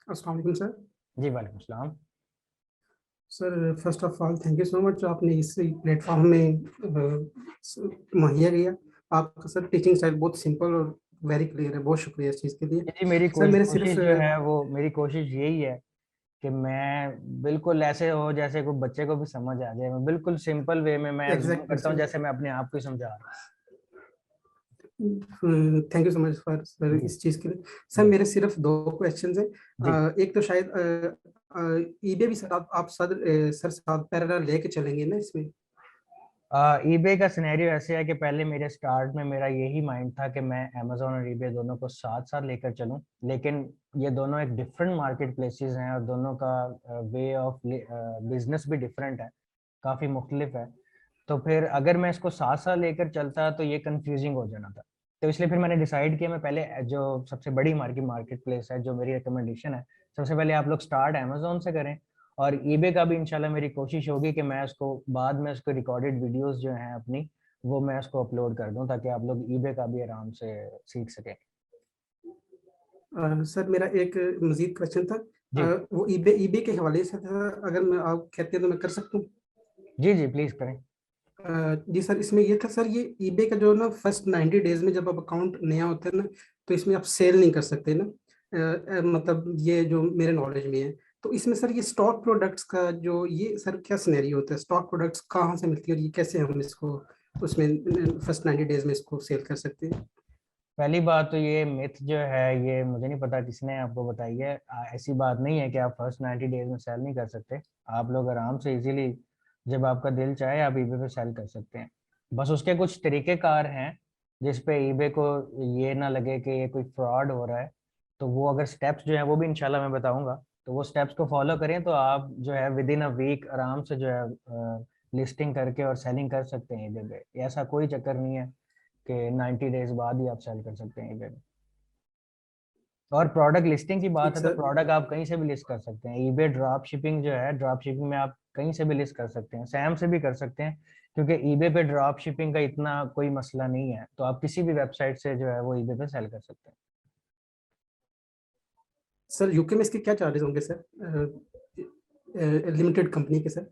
S10: अस्सलाम वालेकुम सर।
S1: जी वालेकुम सलाम।
S10: Sir first of all thank you so much, आपने इस प्लेटफॉर्म में मुहैया किया। आपका सर टीचिंग स्टाइल बहुत सिंपल और वेरी क्लियर है, बहुत शुक्रिया इस चीज़ के लिए।
S1: जी, मेरी
S10: सर मेरे
S1: कोशिश
S10: सिर्फ
S1: जो है वो, मेरी कोशिश यही है कि मैं बिल्कुल ऐसे हो जैसे कोई बच्चे को भी समझ आ जाए। मैं बिल्कुल सिंपल वे में मैं एज्यूम
S10: एग्जैक्टली
S1: करता हूँ
S10: सर,
S1: जैसे मैं अपने आप को ही समझा रहा
S10: thank you so much for sir
S1: हूँ। जी
S10: इस चीज़ के लिए। सर
S1: जी
S10: मेरे सिर्फ दो क्वेश्चंस हैं।
S1: जी।
S10: एक तो शायद ईबे भी सर आप सर साथ पैरेलल लेके चलेंगे ना इसमें?
S1: ईबे का सिनेरियो ऐसे है कि पहले मेरे स्टार्ट में मेरा यही माइंड था कि मैं अमेजोन और ईबे दोनों को साथ साथ लेकर चलूं, लेकिन ये दोनों एक डिफरेंट मार्केट प्लेसेस हैं और दोनों का वे ऑफ बिजनेस भी डिफरेंट है, काफ़ी मुख्तलिफ है। तो फिर अगर मैं इसको साथ साथ लेकर चलता तो ये कंफ्यूजिंग हो जाना था। तो इसलिए फिर मैंने डिसाइड किया मैं पहले जो सबसे बड़ी मार्केट प्लेस है, जो मेरी रिकमेंडेशन है, सबसे पहले आप लोग स्टार्ट अमेजोन से करें। और ईबे का भी इंशाल्लाह मेरी कोशिश होगी कि मैं उसको बाद में उसको रिकॉर्डेड वीडियोस जो हैं अपनी, वो मैं उसको अपलोड कर दूं ताकि आप लोग ईबे का भी आराम से सीख सकें।
S10: सर मेरा एक मजीद क्वेश्चन था।
S1: जी
S10: वो ईबे ईबे के हवाले से था, अगर मैं आप कहते हैं तो मैं कर सकता हूँ?
S1: जी जी, प्लीज़ करें।
S10: जी सर, इसमें ये था सर, ये ईबे का जो ना फर्स्ट 90 डेज में जब आप अकाउंट नया होता है ना, तो इसमें आप सेल नहीं कर सकते ना। मतलब ये जो मेरे नॉलेज में है, तो इसमें सर ये स्टॉक प्रोडक्ट्स का जो ये सर क्या सिनेरियो होता है, स्टॉक प्रोडक्ट्स कहाँ से मिलती है और ये कैसे हम इसको उसमें फर्स्ट 90 डेज में इसको सेल कर सकते हैं?
S1: पहली बात तो ये मिथ जो है ये मुझे नहीं पता किसने आपको बताई है। ऐसी बात नहीं है कि आप फर्स्ट 90 डेज में सेल नहीं कर सकते। आप लोग आराम से इजीली जब आपका दिल चाहे आप ईबे पे सेल कर सकते हैं। बस उसके कुछ तरीक़ेकार हैं जिस पे ईबे को ये ना लगे कि ये कोई फ्रॉड हो रहा है। तो वो अगर स्टेप्स जो है वो भी इंशाल्लाह मैं बताऊंगा, तो वो स्टेप्स को फॉलो करें तो आप जो है विद इन अ वीक आराम से जो है लिस्टिंग करके और सेलिंग कर सकते हैं ईबे पे। ऐसा कोई चक्कर नहीं है कि 90 डेज बाद ही आप सेल कर सकते हैं ईबे पे। और प्रोडक्ट लिस्टिंग की बात
S10: ठीक
S1: है तो
S10: सर।
S1: प्रोडक्ट आप कहीं से भी लिस्ट कर सकते हैं। ईबे ड्रॉप शिपिंग जो है, ड्रॉप शिपिंग में आप कहीं से भी लिस्ट कर सकते हैं, सैम से भी कर सकते हैं, क्योंकि ईबे पे ड्रॉप शिपिंग का इतना कोई मसला नहीं है। तो आप किसी भी वेबसाइट से जो है वो ईबे पे सेल कर सकते हैं।
S10: सर यूके में इसके क्या चार्जेस होंगे सर, लिमिटेड कंपनी के सर?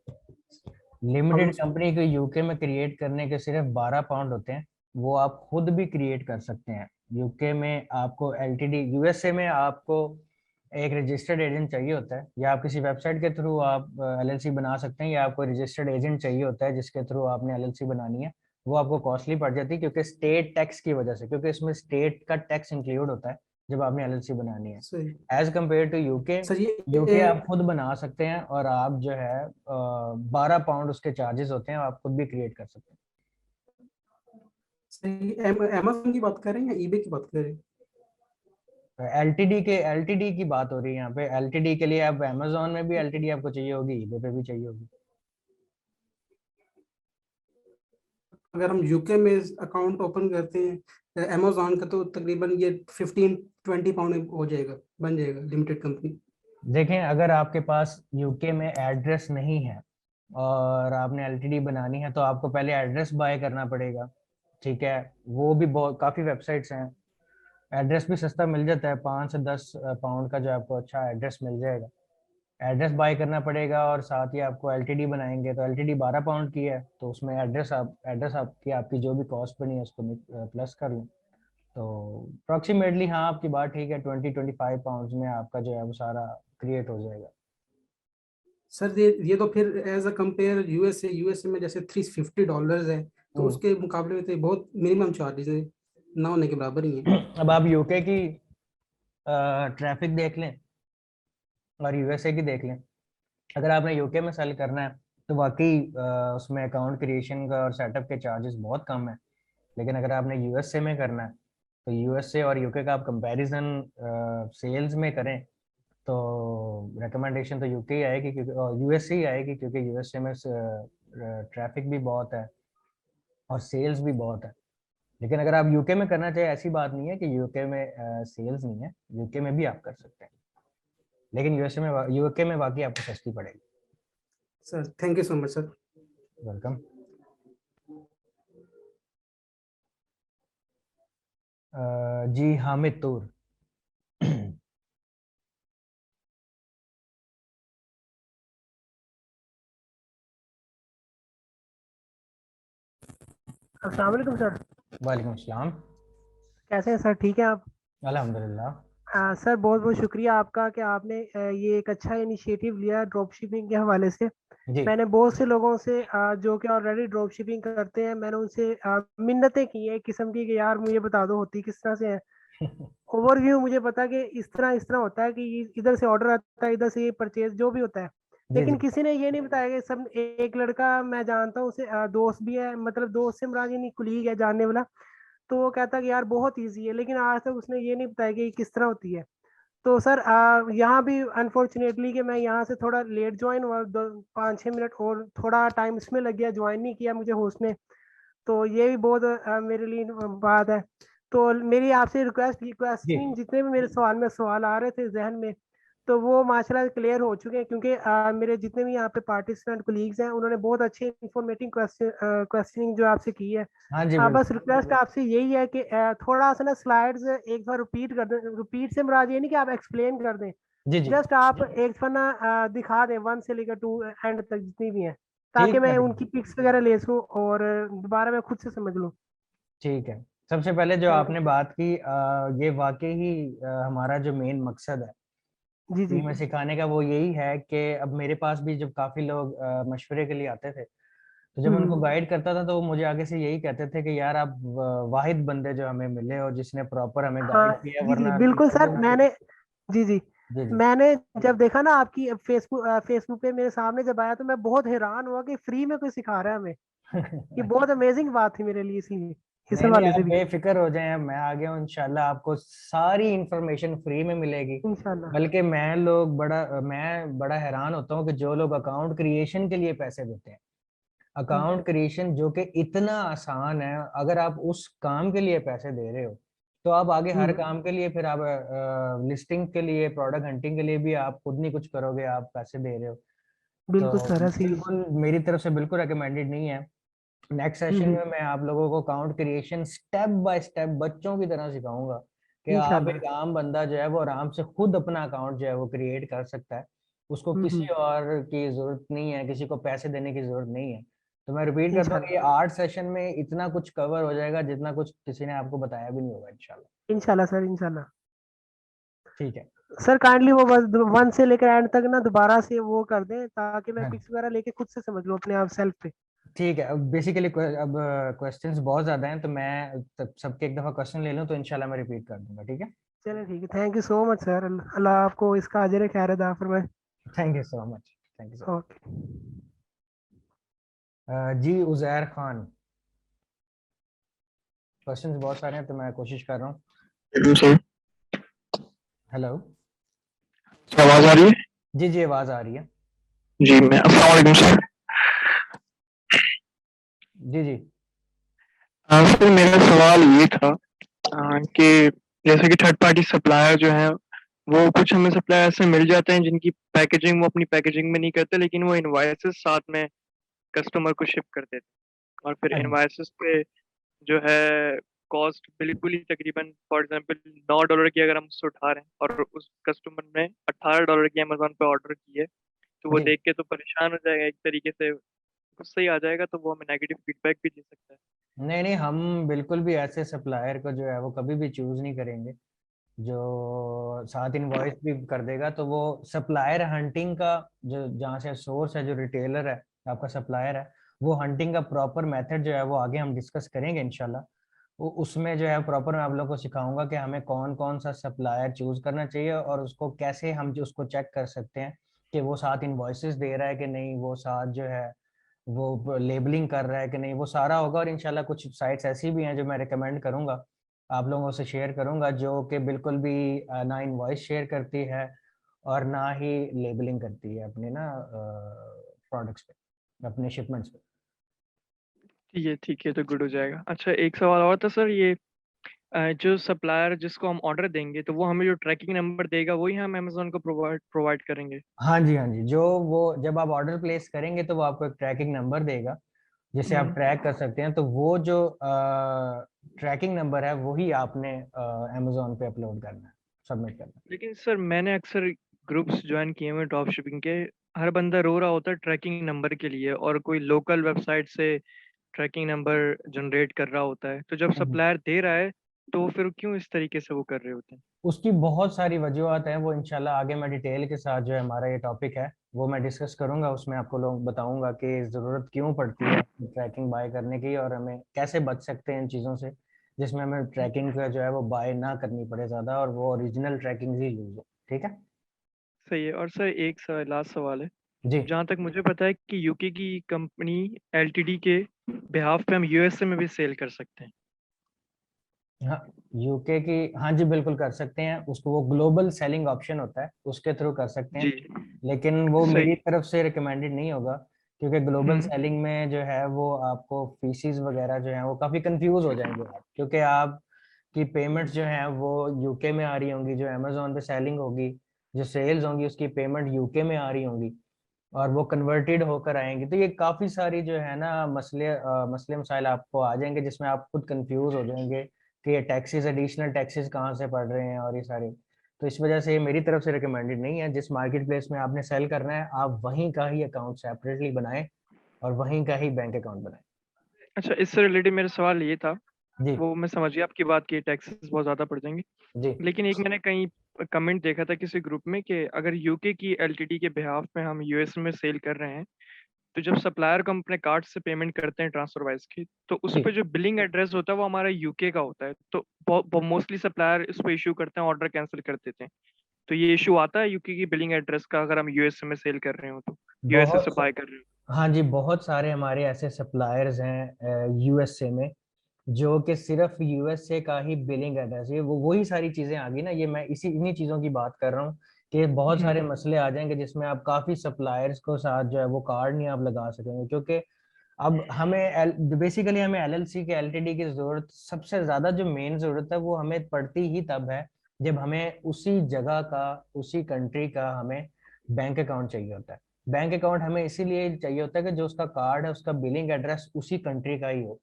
S1: लिमिटेड कंपनी को यूके में क्रिएट करने के सिर्फ 12 पाउंड होते हैं, वो आप खुद भी क्रिएट कर सकते हैं। यूके में आपको एलटीडी, यूएसए में आपको एक रजिस्टर्ड एजेंट चाहिए होता है, या आप किसी वेबसाइट के थ्रू आप एलएलसी बना सकते हैं, या आपको रजिस्टर्ड एजेंट चाहिए होता है जिसके थ्रू आपने एलएलसी बनानी है। वो आपको कॉस्टली पड़ जाती है क्योंकि स्टेट टैक्स की वजह से, क्योंकि इसमें स्टेट का टैक्स इंक्लूड होता है जब आपने एलएलसी बनानी है।
S10: सही
S1: as compare to UK,
S10: sir
S1: UK आप खुद बना सकते हैं और आप जो है 12 पाउंड उसके चार्जेस होते हैं, आप खुद भी क्रिएट कर सकते हैं।
S10: सही अमेज़न की बात कर रहे हैं या ईबे की बात कर रहे हैं?
S1: एलटीडी की बात हो रही है यहाँ पे। एलटीडी के लिए आप अमेज़न में भी एलटीडी आपको चाहिए होगी, ईबे पे भी चाहिए होगी।
S10: अगर हम यूके में अकाउंट ओपन करते हैं अमेज़न का, तो तकरीबन ये 15-20 पाउंड हो जाएगा, बन जाएगा लिमिटेड कंपनी।
S1: देखें, अगर आपके पास यूके में एड्रेस नहीं है और आपने एलटीडी बनानी है तो आपको पहले एड्रेस बाय करना पड़ेगा, ठीक है। वो भी बहुत काफ़ी वेबसाइट्स हैं, एड्रेस भी सस्ता मिल जाता है, 5 से 10 पाउंड का जो आपको अच्छा एड्रेस मिल जाएगा। एड्रेस बाय करना पड़ेगा और साथ ही आपको एलटीडी बनाएंगे तो एलटीडी 12 पाउंड की है, तो उसमें एड्रेस आपकी जो भी कॉस्ट बनी है उसको प्लस कर लें। तो अप्रॉक्सीमेटली हाँ, आपकी बात ठीक है, 20-25 पाउंड में आपका जो है वो सारा क्रिएट हो जाएगा।
S10: सर ये तो फिर एज अ कंपेयर यूएसए में जैसे $350 है, तो उसके मुकाबले में तो बहुत मिनिमम चार्जेस है, ना होने के बराबर ही है।
S1: अब आप यूके की ट्रैफिक देख लें और यूएसए की देख लें। अगर आपने यूके में सेल करना है तो वाकई उसमें अकाउंट क्रिएशन का और सेटअप के चार्जेस बहुत कम है, लेकिन अगर आपने यूएसए में करना है तो यूएसए और यूके का आप कंपैरिजन सेल्स में करें तो रिकमेंडेशन तो यूके ही आएगी, क्योंकि यूएसए ही आएगी, क्योंकि यूएसए में ट्रैफिक भी बहुत है और सेल्स भी बहुत है। लेकिन अगर आप यूके में करना चाहे, ऐसी बात नहीं है कि यूके में सेल्स नहीं है, यूके में भी आप कर सकते हैं, लेकिन यूके में बाकी आपको सस्ती पड़ेगी।
S10: Sir thank you so much sir.
S1: Welcome. जी हामिद तूर।
S8: अस्सलाम वालेकुम सर।
S1: वालेकुम अस्सलाम।
S8: कैसे हैं सर, ठीक है आप?
S1: अल्हम्दुलिल्लाह।
S8: सर बहुत बहुत शुक्रिया आपका कि आपने ये एक अच्छा इनिशिएटिव लिया ड्रॉप शिपिंग के हवाले से।
S1: जी
S8: मैंने बहुत से लोगों से जो कि ऑलरेडी ड्रॉप शिपिंग करते हैं, मैंने उनसे मिन्नतें की है एक किस्म की कि यार मुझे बता दो होती किस तरह से है। ओवरव्यू मुझे पता कि इस तरह होता है कि इधर से ऑर्डर आता है, इधर से ये परचेज जो भी होता है,
S1: जी
S8: लेकिन
S1: जी
S8: किसी ने ये नहीं बताया कि सब एक लड़का मैं जानता हूँ, उसे दोस्त भी है, मतलब दोस्त से मुराद नहीं, कुलीग है जानने वाला, तो वो कहता कि यार बहुत ईजी है, लेकिन आज तक उसने ये नहीं बताया कि ये किस तरह होती है। तो सर यहाँ भी अनफॉर्चुनेटली कि मैं यहाँ से थोड़ा लेट ज्वाइन हुआ, 5-6 मिनट और थोड़ा टाइम इसमें लग गया, ज्वाइन नहीं किया मुझे होस्ट ने, तो ये भी बहुत मेरे लिए बात है। तो मेरी आपसे क्वेश्चनिंग जितने भी मेरे सवाल आ रहे थे जहन में, तो वो माशाल्लाह क्लियर हो चुके हैं, क्योंकि मेरे जितने भी यहाँ पे पार्टिसिपेंट कोलीग्स हैं उन्होंने बहुत अच्छे इंफॉर्मेटिव क्वेश्चनिंग जो आपसे की है।
S1: हाँ जी
S8: बस रिक्वेस्ट आपसे यही है कि थोड़ा सा ना स्लाइड्स एक बार रिपीट कर दें। रिपीट से मुराद ये नहीं कि आप एक्सप्लेन कर दें,
S1: जी जी
S8: जस्ट आप एक फना दिखा दें 1 से लेकर 2 एंड तक जितनी भी हैं, ताकि
S1: ठीक
S8: मैं
S1: है
S8: उनकी पिक्स वगैरह ले सकूं और दोबारा मैं खुद से समझ लूं।
S1: ठीक है। सबसे पहले जो आपने बात की, ये वाकई ही हमारा जो मेन मकसद है
S8: जी जी
S1: में सिखाने का वो यही है कि अब मेरे पास भी जब काफी लोग मशवरे के लिए आते थे, तो जब उनको गाइड करता था तो वो मुझे आगे से यही कहते थे कि यार आप वाहिद बंदे जो हमें मिले और जिसने प्रॉपर हमें
S8: हाँ
S1: गाइड किया,
S8: जी जी
S1: वरना
S8: बिल्कुल सर। मैंने जी जी
S1: जी जी
S8: मैंने जब देखा ना आपकी फेसबुक पे मेरे सामने जब आया, तो मैं बहुत हैरान हुआ कि फ्री में कोई सिखा रहा है हमें। ये बहुत अमेजिंग बात थी मेरे लिए, इसलिए इस
S1: नहीं नहीं,
S8: हवाले
S1: आप
S8: से भी
S1: बेफिक्र हो जाएं, मैं आ गया हूँ इंशाल्लाह, आपको सारी इंफॉर्मेशन फ्री में मिलेगी।
S8: इंशाल्लाह।
S1: बल्कि मैं बड़ा हैरान होता हूँ कि जो लोग अकाउंट क्रिएशन के लिए पैसे देते हैं, अकाउंट क्रिएशन जो कि इतना आसान है, अगर आप उस काम के लिए पैसे दे रहे हो तो आप आगे हर काम के लिए, फिर आप लिस्टिंग के लिए, प्रोडक्ट हंटिंग के लिए भी आप खुद नहीं कुछ करोगे, आप पैसे दे रहे हो।
S8: बिल्कुल
S1: तो
S8: सर ऐसे ही है।
S1: बिल्कुल मेरी तरफ से बिल्कुल रिकमेंडेड नहीं है। नेक्स्ट सेशन में मैं आप लोगों को account creation step by step बच्चों की तरह सिखाऊंगा कि आप
S8: इंशाल्लाह।
S1: एक आम बंदा जो है वो आराम से खुद अपना अकाउंट जो है वो क्रिएट कर सकता है, उसको किसी और की जरूरत नहीं है, किसी को पैसे देने की जरूरत नहीं है। तो मैं रिपीट करता हूँ, ये 8 सेशन में इतना कुछ कवर हो जाएगा जितना कुछ किसी ने आपको बताया भी नहीं होगा इंशाल्लाह।
S8: इंशाल्लाह सर, इंशाल्लाह।
S1: ठीक है।
S8: सर काइंडली वो बस 1 से लेकर एंड तक ना दोबारा से वो कर दें, ताकि मैं
S1: हाँ
S8: पिक्स वगैरह लेके खुद से समझ लूँ अपने आप सेल्फ पे।
S1: ठीक है। अब बेसिकली अब क्वेश्चंस बहुत ज्यादा हैं, तो मैं सबके एक दफा क्वेश्चन ले लूँ तो इंशाल्लाह मैं रिपीट कर दूंगा। ठीक है।
S8: चलिए ठीक है, thank you so much sir, अल्लाह आपको इसका अजर खैर अदा फरमाए।
S1: Thank you so much. Thank you so much.
S8: Okay.
S1: जी उजैर खान, क्वेश्चंस बहुत सारे हैं तो मैं कोशिश कर रहा हूँ।
S11: सर
S1: हेलो,
S11: आवाज आ रही है?
S1: जी जी आवाज आ रही है।
S11: जी मैं अस्सलाम वालेकुम सर।
S1: जी जी
S11: सर मेरा सवाल ये था कि जैसे कि थर्ड पार्टी सप्लायर जो है वो कुछ हमें सप्लायर से मिल जाते हैं जिनकी पैकेजिंग वो अपनी पैकेजिंग में नहीं करते, लेकिन वो इनवॉइसेस साथ में कस्टमर को शिप कर देते हैं और फिर
S1: हाँ जी
S11: इनवॉइसेस पे जो है कॉस्ट बिल्कुल ही तकरीबन फॉर एग्जांपल $9 की अगर हम उससे उठा रहे हैं और उस कस्टमर ने $18 की अमेजोन पे ऑर्डर की है, तो वो
S1: जी।
S11: देख के तो परेशान हो जाएगा एक तरीके से, गुस्सा ही आ जाएगा, तो वो हमें नेगेटिव फीडबैक भी दे सकता है।
S1: नहीं नहीं, हम बिल्कुल भी ऐसे सप्लायर को जो है वो कभी भी चूज नहीं करेंगे जो साथ इनवॉइस भी कर देगा। तो वो सप्लायर हंटिंग का जो जहाँ से सोर्स है, जो रिटेलर है आपका सप्लायर है, वो हंटिंग का प्रॉपर मेथड जो है वो आगे हम डिस्कस करेंगे इंशाल्लाह। वो उसमें जो है प्रॉपर मैं आप लोगों को सिखाऊंगा कि हमें कौन कौन सा सप्लायर चूज करना चाहिए और उसको कैसे हम जो उसको चेक कर सकते हैं कि वो साथ इनवॉइसेस दे रहा है कि नहीं, वो साथ जो है वो लेबलिंग कर रहा है कि नहीं, वो सारा होगा। और इंशाल्लाह कुछ साइट्स ऐसी भी हैं जो मैं रिकमेंड करूंगा, आप लोगों से शेयर करूंगा, जो कि बिल्कुल भी ना इनवॉइस शेयर करती है और ना ही लेबलिंग करती है अपने ना प्रोडक्ट्स पे, अपने शिपमेंट्स पे।
S11: ठीक है तो गुड हो जाएगा। अच्छा एक सवाल और था सर, ये जो सप्लायर जिसको हम ऑर्डर देंगे तो वो हमें जो ट्रैकिंग नंबर देगा वही हम अमेजोन को प्रोवाइड करेंगे?
S1: हाँ जी हाँ जी, जो वो जब आप ऑर्डर प्लेस करेंगे तो वो आपको एक ट्रैकिंग नंबर देगा जिसे आप ट्रैक कर सकते हैं। तो वो जो ट्रैकिंग नंबर है वही आपने अमेजोन पे अपलोड करना है, सबमिट करना है।
S11: लेकिन सर मैंने अक्सर ग्रुप्स ज्वाइन किए हुए ड्रॉप शिपिंग के, हर बंदा रो रहा होता है ट्रैकिंग नंबर के लिए और कोई लोकल वेबसाइट से ट्रैकिंग नंबर जनरेट कर रहा होता है, तो जब सप्लायर दे रहा है तो वो फिर क्यों इस तरीके से वो कर रहे होते हैं?
S1: उसकी बहुत सारी वजूहत हैं, वो इंशाल्लाह आगे मैं डिटेल के साथ जो है हमारा ये टॉपिक है वो मैं डिस्कस करूंगा, उसमें आपको लोग बताऊंगा कि ज़रूरत क्यों पड़ती है ट्रैकिंग बाय करने की और हमें कैसे बच सकते हैं इन चीज़ों से जिसमें हमें ट्रैकिंग का जो है वो बाय ना करनी पड़े ज़्यादा और वो ओरिजिनल ट्रैकिंग ही यूज़ हो। ठीक है
S11: सही है। और सर एक लास्ट सवाल है,
S1: जी।
S11: जहाँ तक मुझे पता है कि यूके की कंपनी एलटीडी के बिहाफ पे हम यूएसए में भी सेल कर सकते हैं।
S1: हाँ यूके की, हाँ जी बिल्कुल कर सकते हैं, उसको वो ग्लोबल सेलिंग ऑप्शन होता है उसके थ्रू कर सकते
S11: जी
S1: हैं, लेकिन वो
S11: सही।
S1: मेरी तरफ से रिकमेंडेड नहीं होगा क्योंकि ग्लोबल सेलिंग में जो है वो आपको फीसिस वगैरह जो है वो काफ़ी कंफ्यूज हो जाएंगे आप, क्योंकि आप की पेमेंट्स जो है वो यूके में आ रही होंगी, जो अमेजोन पे सेलिंग होगी, जो सेल्स होंगी उसकी पेमेंट यूके में आ रही होंगी और वो कन्वर्टेड होकर आएंगी। तो ये काफ़ी सारी जो है ना मसले मसाइल आपको आ जाएंगे जिसमें आप खुद कंफ्यूज हो जाएंगे कि ये टैक्सेस, एडिशनल टैक्सेस कहाँ से पड़ रहे हैं और ये सारे। तो इस वजह से ये मेरी तरफ से रिकमेंडेड नहीं है। जिस मार्केट प्लेस में आपने सेल करना है आप वहीं का ही अकाउंट सेपरेटली बनाएं और वहीं का ही बैंक अकाउंट बनाएं।
S11: अच्छा इससे रिलेटेड मेरा सवाल ये था,
S1: जी
S11: वो मैं समझ गया आपकी बात की टैक्सेस बहुत ज़्यादा पड़ जाएंगे,
S1: जी
S11: लेकिन एक मैंने कहीं कमेंट देखा था किसी ग्रुप में कि अगर यूके की एलटीडी के बिहाफ में हम यूएस में सेल कर रहे हैं, तो जब सप्लायर को हम अपने कार्ड से पेमेंट करते हैं ट्रांसफर वाइज की, तो उस
S1: जी
S11: पे जो बिलिंग एड्रेस होता है वो हमारा यूके का होता है, तो मोस्टली सप्लायर इस पे इशू करते हैं, ऑर्डर कैंसिल कर देते हैं। तो ये इशू आता है यूके की बिलिंग एड्रेस का अगर हम यूएसए में सेल कर रहे हो, तो यूएसए से
S1: बहुत
S11: बाय कर रहे हो?
S1: हाँ जी, बहुत सारे हमारे ऐसे सप्लायर्स हैं यूएसए में जो कि सिर्फ यूएसए का ही बिलिंग एड्रेस है। वो वही सारी चीजें आ गई ना, ये मैं इन्हीं चीजों की बात कर रहा हूँ कि बहुत सारे मसले आ जाएंगे जिसमें आप काफी सप्लायर्स को साथ जो है वो कार्ड नहीं आप लगा सकेंगे, क्योंकि अब हमें बेसिकली हमें एलएलसी के एलटीडी की जरूरत सबसे ज्यादा जो मेन जरूरत है वो हमें पड़ती ही तब है जब हमें उसी जगह का, उसी कंट्री का हमें बैंक अकाउंट चाहिए होता है। बैंक अकाउंट हमें इसीलिए चाहिए होता है कि जो उसका कार्ड है उसका बिलिंग एड्रेस उसी कंट्री का ही हो।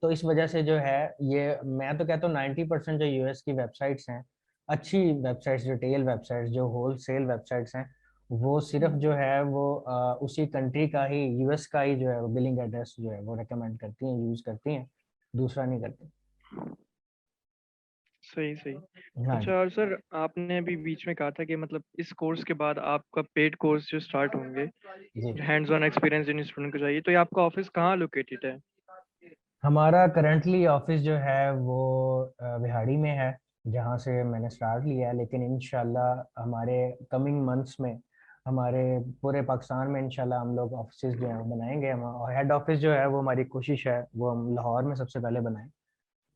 S1: तो इस वजह से जो है ये मैं तो कहता हूँ 90% जो यूएस की वेबसाइट्स हैं, अच्छी वेबसाइट्स, रिटेल वेबसाइट्स, जो होल सेल वेबसाइट्स हैं, वो सिर्फ जो है वो उसी कंट्री का ही, यूएस का ही जो है बिलिंग एड्रेस जो है वो रेकमेंड करती हैं, यूज करती हैं, दूसरा नहीं करती।
S11: सही सही।
S1: हाँ
S11: अच्छा, और सर आपने अभी बीच में कहा था कि मतलब इस कोर्स के बाद आपका पेड कोर्स जो स्टार्ट होंगे,
S1: जी।
S11: हैंड्स ऑन एक्सपीरियंस जिन स्टूडेंट को चाहिए, तो ये आपका ऑफिस कहाँ लोकेटेड है?
S1: हमारा करंटली ऑफिस जो है वो विहाड़ी में है, जहाँ से मैंने स्टार्ट लिया है, लेकिन इंशाल्लाह हमारे कमिंग मंथ्स में हमारे पूरे पाकिस्तान में इंशाल्लाह हम लोग ऑफिस जो है वो बनाएंगे। हम हेड ऑफिस जो है वो हमारी कोशिश है वो हम लाहौर में सबसे पहले बनाएं,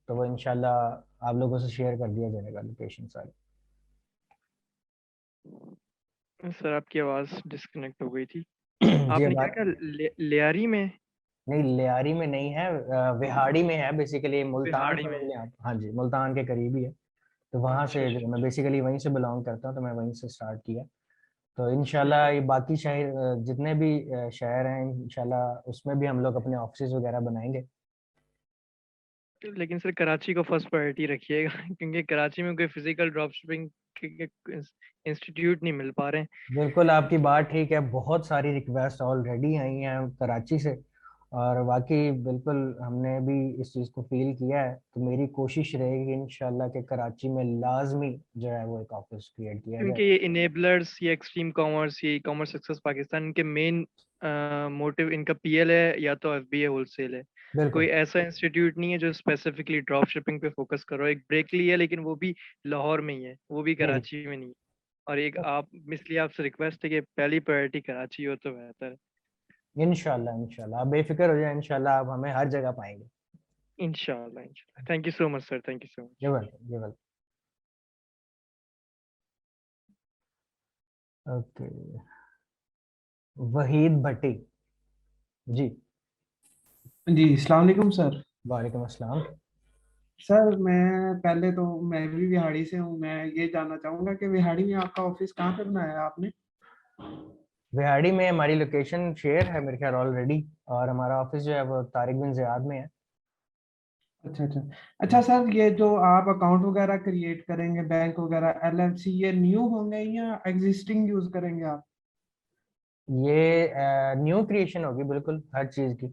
S1: तो वो इंशाल्लाह आप लोगों से शेयर कर दिया जाएगा लोकेशन सारी।
S11: सर आपकी आवाज़ डिस्कनेक्ट हो गई थी।
S1: जी
S11: आपने क्या
S1: हमारे
S11: कहा, लियारी में?
S1: नहीं, लियारी में नहीं है, विहाड़ी में है बेसिकली, मुल्तान
S11: बिहाड़ी
S1: समझ
S11: में?
S1: लें आप। हाँ जी, मुल्तान के करीब ही है, तो वहाँ
S11: अच्छा
S1: से
S11: अच्छा।
S1: जो मैं बेसिकली वहीं से बिलोंग करता हूँ, तो मैं वहीं से स्टार्ट किया। तो इंशाल्लाह ये बाकी शहर जितने भी शहर हैं, इंशाल्लाह उसमें भी हम लोग अपने ऑफिस वगैरह बनाएंगे।
S11: लेकिन सर कराची को फर्स्ट प्रायोरिटी रखिएगा क्योंकि कराची में कोई फिजिकल ड्रॉप शिपिंग इंस्टीट्यूट नहीं मिल पा रहे हैं।
S1: बिल्कुल आपकी बात ठीक है, बहुत सारी रिक्वेस्ट ऑलरेडी आई हैं कराची से, और वाकई बिल्कुल हमने भी इस चीज़ को फील किया है। तो मेरी कोशिश रहेगी इंशाल्लाह कि कराची में लाजमी जो है वो एक ऑफिस क्रिएट किया
S11: क्योंकि
S1: जाए।
S11: ये इनेबलर्स, ये एक्सट्रीम कॉमर्स, ये कॉमर्स सक्सेस पाकिस्तान, इनके मेन मोटिव इनका पीएल है या तो एफबीए होलसेल है। कोई
S1: बिल्कुल
S11: ऐसा इंस्टीट्यूट नहीं है जो स्पेसिफिकली ड्रॉप शिपिंग पे फोकस करो। एक ब्रेकली है लेकिन वो भी लाहौर में ही है, वो भी
S1: जी जी।
S11: कराची में नहीं है। और एक आप, इसलिए आपसे रिक्वेस्ट है कि पहली प्रायोरिटी कराची हो तो बेहतर है।
S1: इंशाल्लाह इंशाल्लाह आप बेफिक्र हो जाए, इंशाल्लाह आप हमें हर जगह पाएंगे।
S11: इंशाल्लाह इंशाल्लाह। Thank you so much sir, thank you so much.
S1: ये वेलकम, ये वेलकम। ओके, वहीद भट्टी जी।
S10: जी अस्सलाम वालेकुम सर।
S1: वालेकुम अस्सलाम।
S10: सर मैं पहले तो, मैं भी बिहाड़ी से हूँ, मैं ये जानना चाहूंगा कि बिहाड़ी में आपका ऑफिस कहाँ पे बनाया है आपने?
S1: विहाड़ी में हमारी लोकेशन शेयर है मेरे ख्याल ऑलरेडी, और हमारा ऑफिस जो है वो तारिक बिन ज़ियाद में है।
S10: अच्छा अच्छा। अच्छा सर, ये जो आप अकाउंट वगैरह क्रिएट करेंगे, बैंक वगैरह, एलएलसी, ये न्यू होंगे या एग्जिस्टिंग यूज करेंगे आप?
S1: ये न्यू क्रिएशन होगी बिल्कुल हर चीज़ की,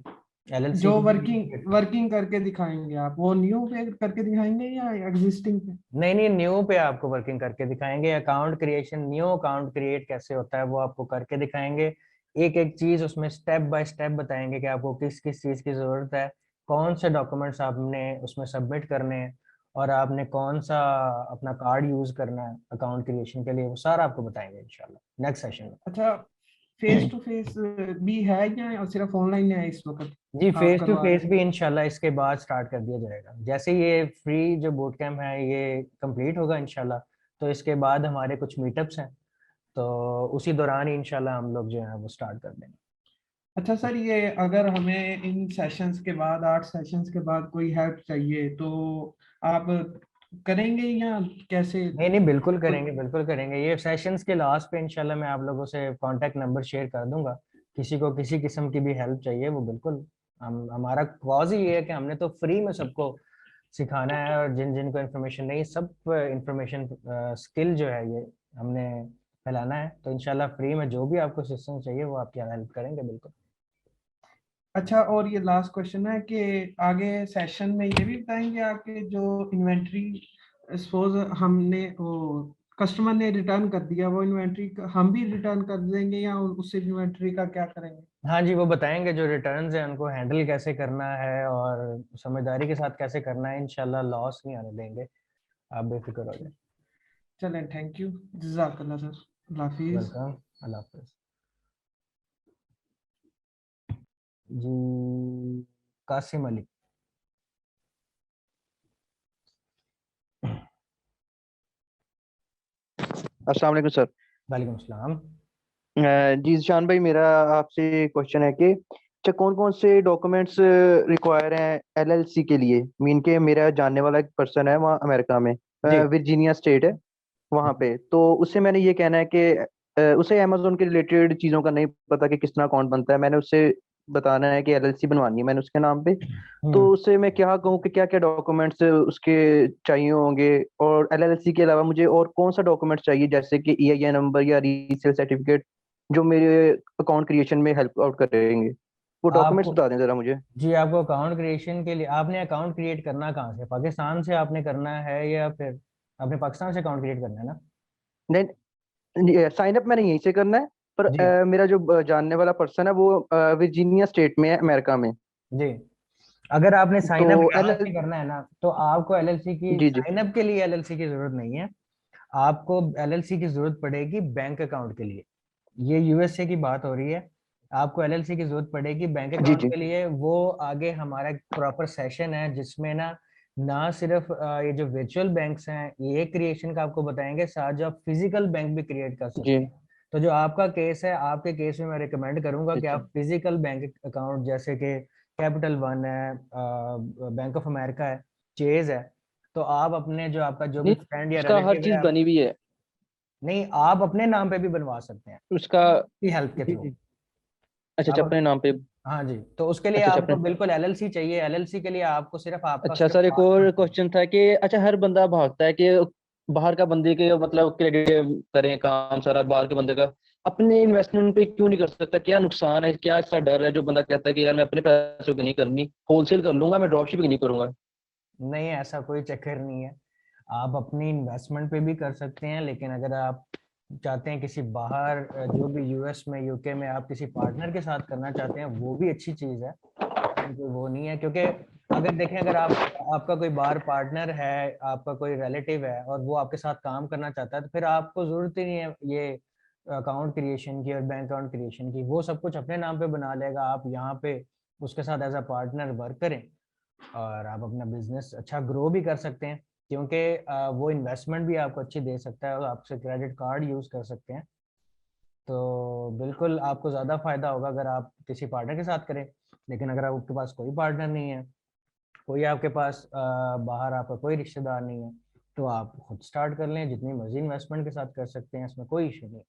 S1: एलएलसी
S10: जो
S1: की
S10: वर्किंग
S1: भी।
S10: वर्किंग करके दिखाएंगे आप, वो न्यू पे करके दिखाएंगे या एग्जिस्टिंग पे?
S1: नहीं नहीं, न्यू पे आपको वर्किंग करके दिखाएंगे। Account creation, new account create कैसे होता है वो आपको करके दिखाएंगे। एक एक चीज उसमें स्टेप बाय स्टेप बताएंगे कि आपको किस किस चीज की जरूरत है, कौन से डॉक्यूमेंट्स आपने उसमें सबमिट करने हैं, और आपने कौन सा अपना कार्ड यूज करना है अकाउंट क्रिएशन के लिए, वो सारा आपको बताएंगे इंशाल्लाह नेक्स्ट सेशन
S10: अच्छा, फेस टू फेस भी है या सिर्फ ऑनलाइन है इस वक्त
S1: में। जी,
S10: आप
S1: फेस टू
S10: करवा रहे
S1: फेस
S10: हैं?
S1: भी इंशाल्लाह इसके बाद स्टार्ट कर दिया जाएगा, जैसे ये फ्री जो बूट कैम्प है ये कंप्लीट होगा इंशाल्लाह, तो इसके बाद हमारे कुछ मीटअप्स हैं, तो उसी दौरान ही इंशाल्लाह हम लोग जो है वो स्टार्ट कर देंगे।
S10: अच्छा सर, ये अगर हमें इन सेशंस के बाद, 8 सेशंस के बाद कोई हेल्प चाहिए तो आप करेंगे या कैसे?
S1: नहीं नहीं, बिल्कुल
S10: कोई,
S1: करेंगे, बिल्कुल करेंगे। ये सेशंस के लास्ट पे इंशाल्लाह मैं आप लोगों से कांटेक्ट नंबर शेयर कर दूंगा। किसी को किसी किस्म की भी हेल्प चाहिए वो बिल्कुल, हम हमारा कॉज ही ये है कि हमने तो फ्री में सबको सिखाना है, और जिन जिन को इन्फॉर्मेशन नहीं, सब इंफॉर्मेशन स्किल जो है ये हमने फैलाना है, तो इंशाल्लाह फ्री में जो भी आपको असिस्टेंस चाहिए वो आपकी हेल्प करेंगे बिल्कुल।
S10: अच्छा, और ये लास्ट क्वेश्चन है कि आगे सेशन में ये भी बताएंगे आपके जो इन्वेंट्री, सपोज हमने वो कस्टमर ने रिटर्न कर दिया, वो इन्वेंट्री हम भी रिटर्न कर देंगे या उससे इन्वेंट्री का क्या करेंगे?
S1: हाँ जी, वो बताएंगे जो रिटर्न्स हैं उनको हैंडल कैसे करना है और समझदारी के साथ कैसे करना है, इंशाल्लाह लॉस नहीं आने देंगे, आप बेफिक्र हो जाए।
S10: चलें, थैंक यू, जज़ाकल्लाह सर, अल्लाह हाफिज।
S1: वेलकम, अल्लाह हाफिज जी। कासिम अली।
S12: अस्सलाम वालेकुम सर।
S1: वालेकुम सलाम।
S12: जी शान भाई, मेरा आपसे क्वेश्चन है कि अच्छा कौन कौन से डॉक्यूमेंट्स रिक्वायर हैं एलएलसी के लिए? मीन के मेरा जानने वाला एक पर्सन है वहाँ अमेरिका में,
S1: जी
S12: वर्जीनिया स्टेट है वहाँ पे, तो उससे मैंने ये कहना है कि उसे अमेजोन के रिलेटेड चीज़ों का नहीं पता कि किस तरह अकाउंट बनता है। मैंने उससे बताना है कि एलएलसी बनवानी है मैंने उसके नाम पे, तो उससे मैं क्या कहूँ कि क्या क्या डॉक्यूमेंट्स उसके चाहिए होंगे, और एलएलसी के अलावा मुझे और कौन सा डॉक्यूमेंट चाहिए जैसे कि ईआईएन नंबर या रीसेल सर्टिफिकेट जो मेरे अकाउंट क्रिएशन में हेल्प आउट करेंगे, वो डॉक्यूमेंट्स
S1: आपको
S12: बता दें जरा मुझे।
S1: जी, आपको अकाउंट क्रिएशन के लिए आपने अकाउंट क्रिएट करना कहाँ से, पाकिस्तान से आपने करना है या फिर आपने पाकिस्तान से अकाउंट क्रिएट करना है ना?
S12: नहीं, साइन अप मैंने यहीं से करना है, पर
S1: जी
S12: मेरा जो जानने वाला पर्सन है वो वर्जीनिया स्टेट में है, अमेरिका में।
S1: जी, अगर आपने
S12: तो
S1: साइन अप यहाँ
S12: एल
S1: से करना है ना, तो आपको एलएलसी की,
S12: जी जी
S1: साइन अप के लिए एलएलसी की जरूरत नहीं है। आपको एलएलसी की जरूरत पड़ेगी बैंक अकाउंट के लिए। ये यूएसए की बात हो रही है। आपको एलएलसी की जरूरत पड़ेगी बैंक
S12: जी
S1: अकाउंट
S12: जी
S1: के लिए। वो आगे हमारा एक प्रॉपर सेशन है जिसमें ना ना सिर्फ ये जो वर्चुअल बैंक्स हैं ये क्रिएशन का आपको बताएंगे, साथ जो आप फिजिकल बैंक भी क्रिएट कर
S12: जी
S1: सकते हैं। तो जो आपका केस है, आपके केस में मैं रिकमेंड करूंगा कि
S12: अच्छा
S1: आप फिजिकल बैंक अकाउंट जैसे कि कैपिटल वन है, बैंक ऑफ अमेरिका है, चेज है, तो आप अपने जो आपका जो भी
S13: नहीं,
S1: फ्रेंड या
S13: उसका हर
S1: रिलेटिव
S13: चीज
S1: है,
S13: बनी हुई है
S1: नहीं आप अपने नाम पे भी बनवा सकते हैं
S13: उसका।
S1: की हेल्प के
S13: जी
S1: थ्रू।
S13: जी, अच्छा अच्छा,
S1: आप
S13: अपने नाम पे।
S1: हाँ जी, तो उसके लिए
S13: अच्छा अच्छा,
S1: आपको
S13: अपने।
S1: बिल्कुल एलएलसी चाहिए। एलएलसी के लिए आपको सिर्फ आपका
S13: अच्छा
S1: सिर्फ
S13: सर, एक और
S1: पासपोर्ट चाहिए।
S13: क्वेश्चन था कि अच्छा, हर बंदा भागता है कि बाहर का बंदे के मतलब क्रेडिट करें काम सारा बाहर के बंदे का, अपने इन्वेस्टमेंट पे क्यों नहीं कर सकता? क्या नुकसान है, क्या ऐसा डर है जो बंदा कहता है कि यार मैं अपने पैसों की नहीं करनी, होलसेल कर लूंगा, मैं ड्रॉप शिपिंग नहीं करूंगा?
S1: नहीं, ऐसा कोई चक्कर नहीं है। आप अपनी इन्वेस्टमेंट पे भी कर सकते हैं, लेकिन अगर आप चाहते हैं किसी बाहर जो भी यूएस में, यूके में आप किसी पार्टनर के साथ करना चाहते हैं, वो भी अच्छी चीज़ है। इसमें कोई वो नहीं है, क्योंकि अगर देखें, अगर आप आपका कोई बाहर पार्टनर है, आपका कोई रिलेटिव है और वो आपके साथ काम करना चाहता है, तो फिर आपको जरूरत ही नहीं है ये अकाउंट क्रिएशन की और बैंक अकाउंट क्रिएशन की। वो सब कुछ अपने नाम पे बना लेगा। आप यहाँ पे उसके साथ एज अ पार्टनर वर्क करें और आप अपना बिजनेस अच्छा ग्रो भी कर सकते हैं, क्योंकि वो इन्वेस्टमेंट भी आपको अच्छी दे सकता है और आपसे क्रेडिट कार्ड यूज कर सकते हैं। तो बिल्कुल आपको ज़्यादा फायदा होगा अगर आप किसी पार्टनर के साथ करें। लेकिन अगर आपके पास कोई पार्टनर नहीं है, कोई आपके पास बाहर आपका कोई रिश्तेदार नहीं है, तो आप खुद स्टार्ट कर लें, जितनी मर्जी इन्वेस्टमेंट के साथ कर सकते हैं, इसमें कोई इशू नहीं।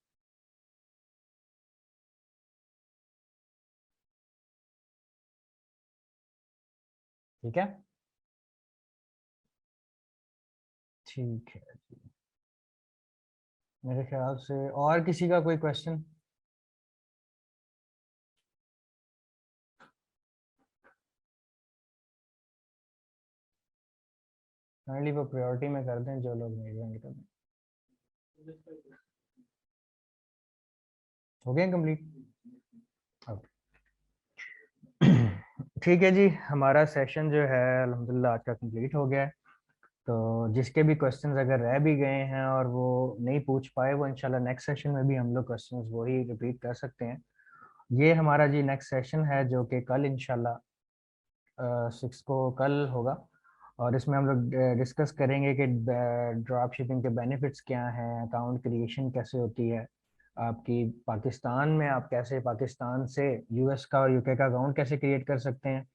S1: ठीक है, ठीक है जी। मेरे ख्याल से और किसी का कोई क्वेश्चन? काइंडली वो प्रायोरिटी में कर दें जो लोग नहीं रहेंगे तब। हो गया कंप्लीट? ठीक है जी, हमारा सेशन जो है अल्हम्दुलिल्लाह आज का कंप्लीट हो गया है। तो जिसके भी क्वेश्चंस अगर रह भी गए हैं और वो नहीं पूछ पाए, वो इंशाल्लाह नेक्स्ट सेशन में भी हम लोग क्वेश्चंस वही रिपीट कर सकते हैं। ये हमारा जी नेक्स्ट सेशन है जो कि कल इंशाल्लाह 6 को कल होगा, और इसमें हम लोग डिस्कस करेंगे कि ड्रॉप शिपिंग के बेनिफिट्स क्या हैं, अकाउंट क्रिएशन कैसे होती है आपकी पाकिस्तान में, आप कैसे पाकिस्तान से यूएस का और यूके का अकाउंट कैसे क्रिएट कर सकते हैं,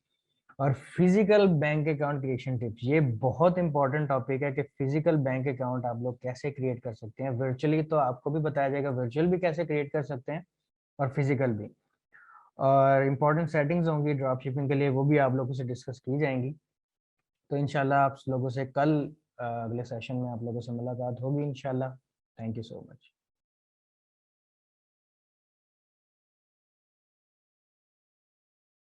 S1: और physical bank account creation tips. ये बहुत इंपॉर्टेंट टॉपिक है कि फिजिकल बैंक अकाउंट आप लोग कैसे क्रिएट कर सकते हैं। वर्चुअली तो आपको भी बताया जाएगा वर्चुअल भी कैसे क्रिएट कर सकते हैं और फिजिकल भी, और इम्पोर्टेंट सेटिंग्स होंगी ड्रॉप शिपिंग के लिए, वो भी आप लोगों से डिस्कस की जाएंगी। तो इंशाल्लाह आप लोगों से कल अगले सेशन में आप लोगों से मुलाकात होगी इंशाल्लाह। Thank you so much.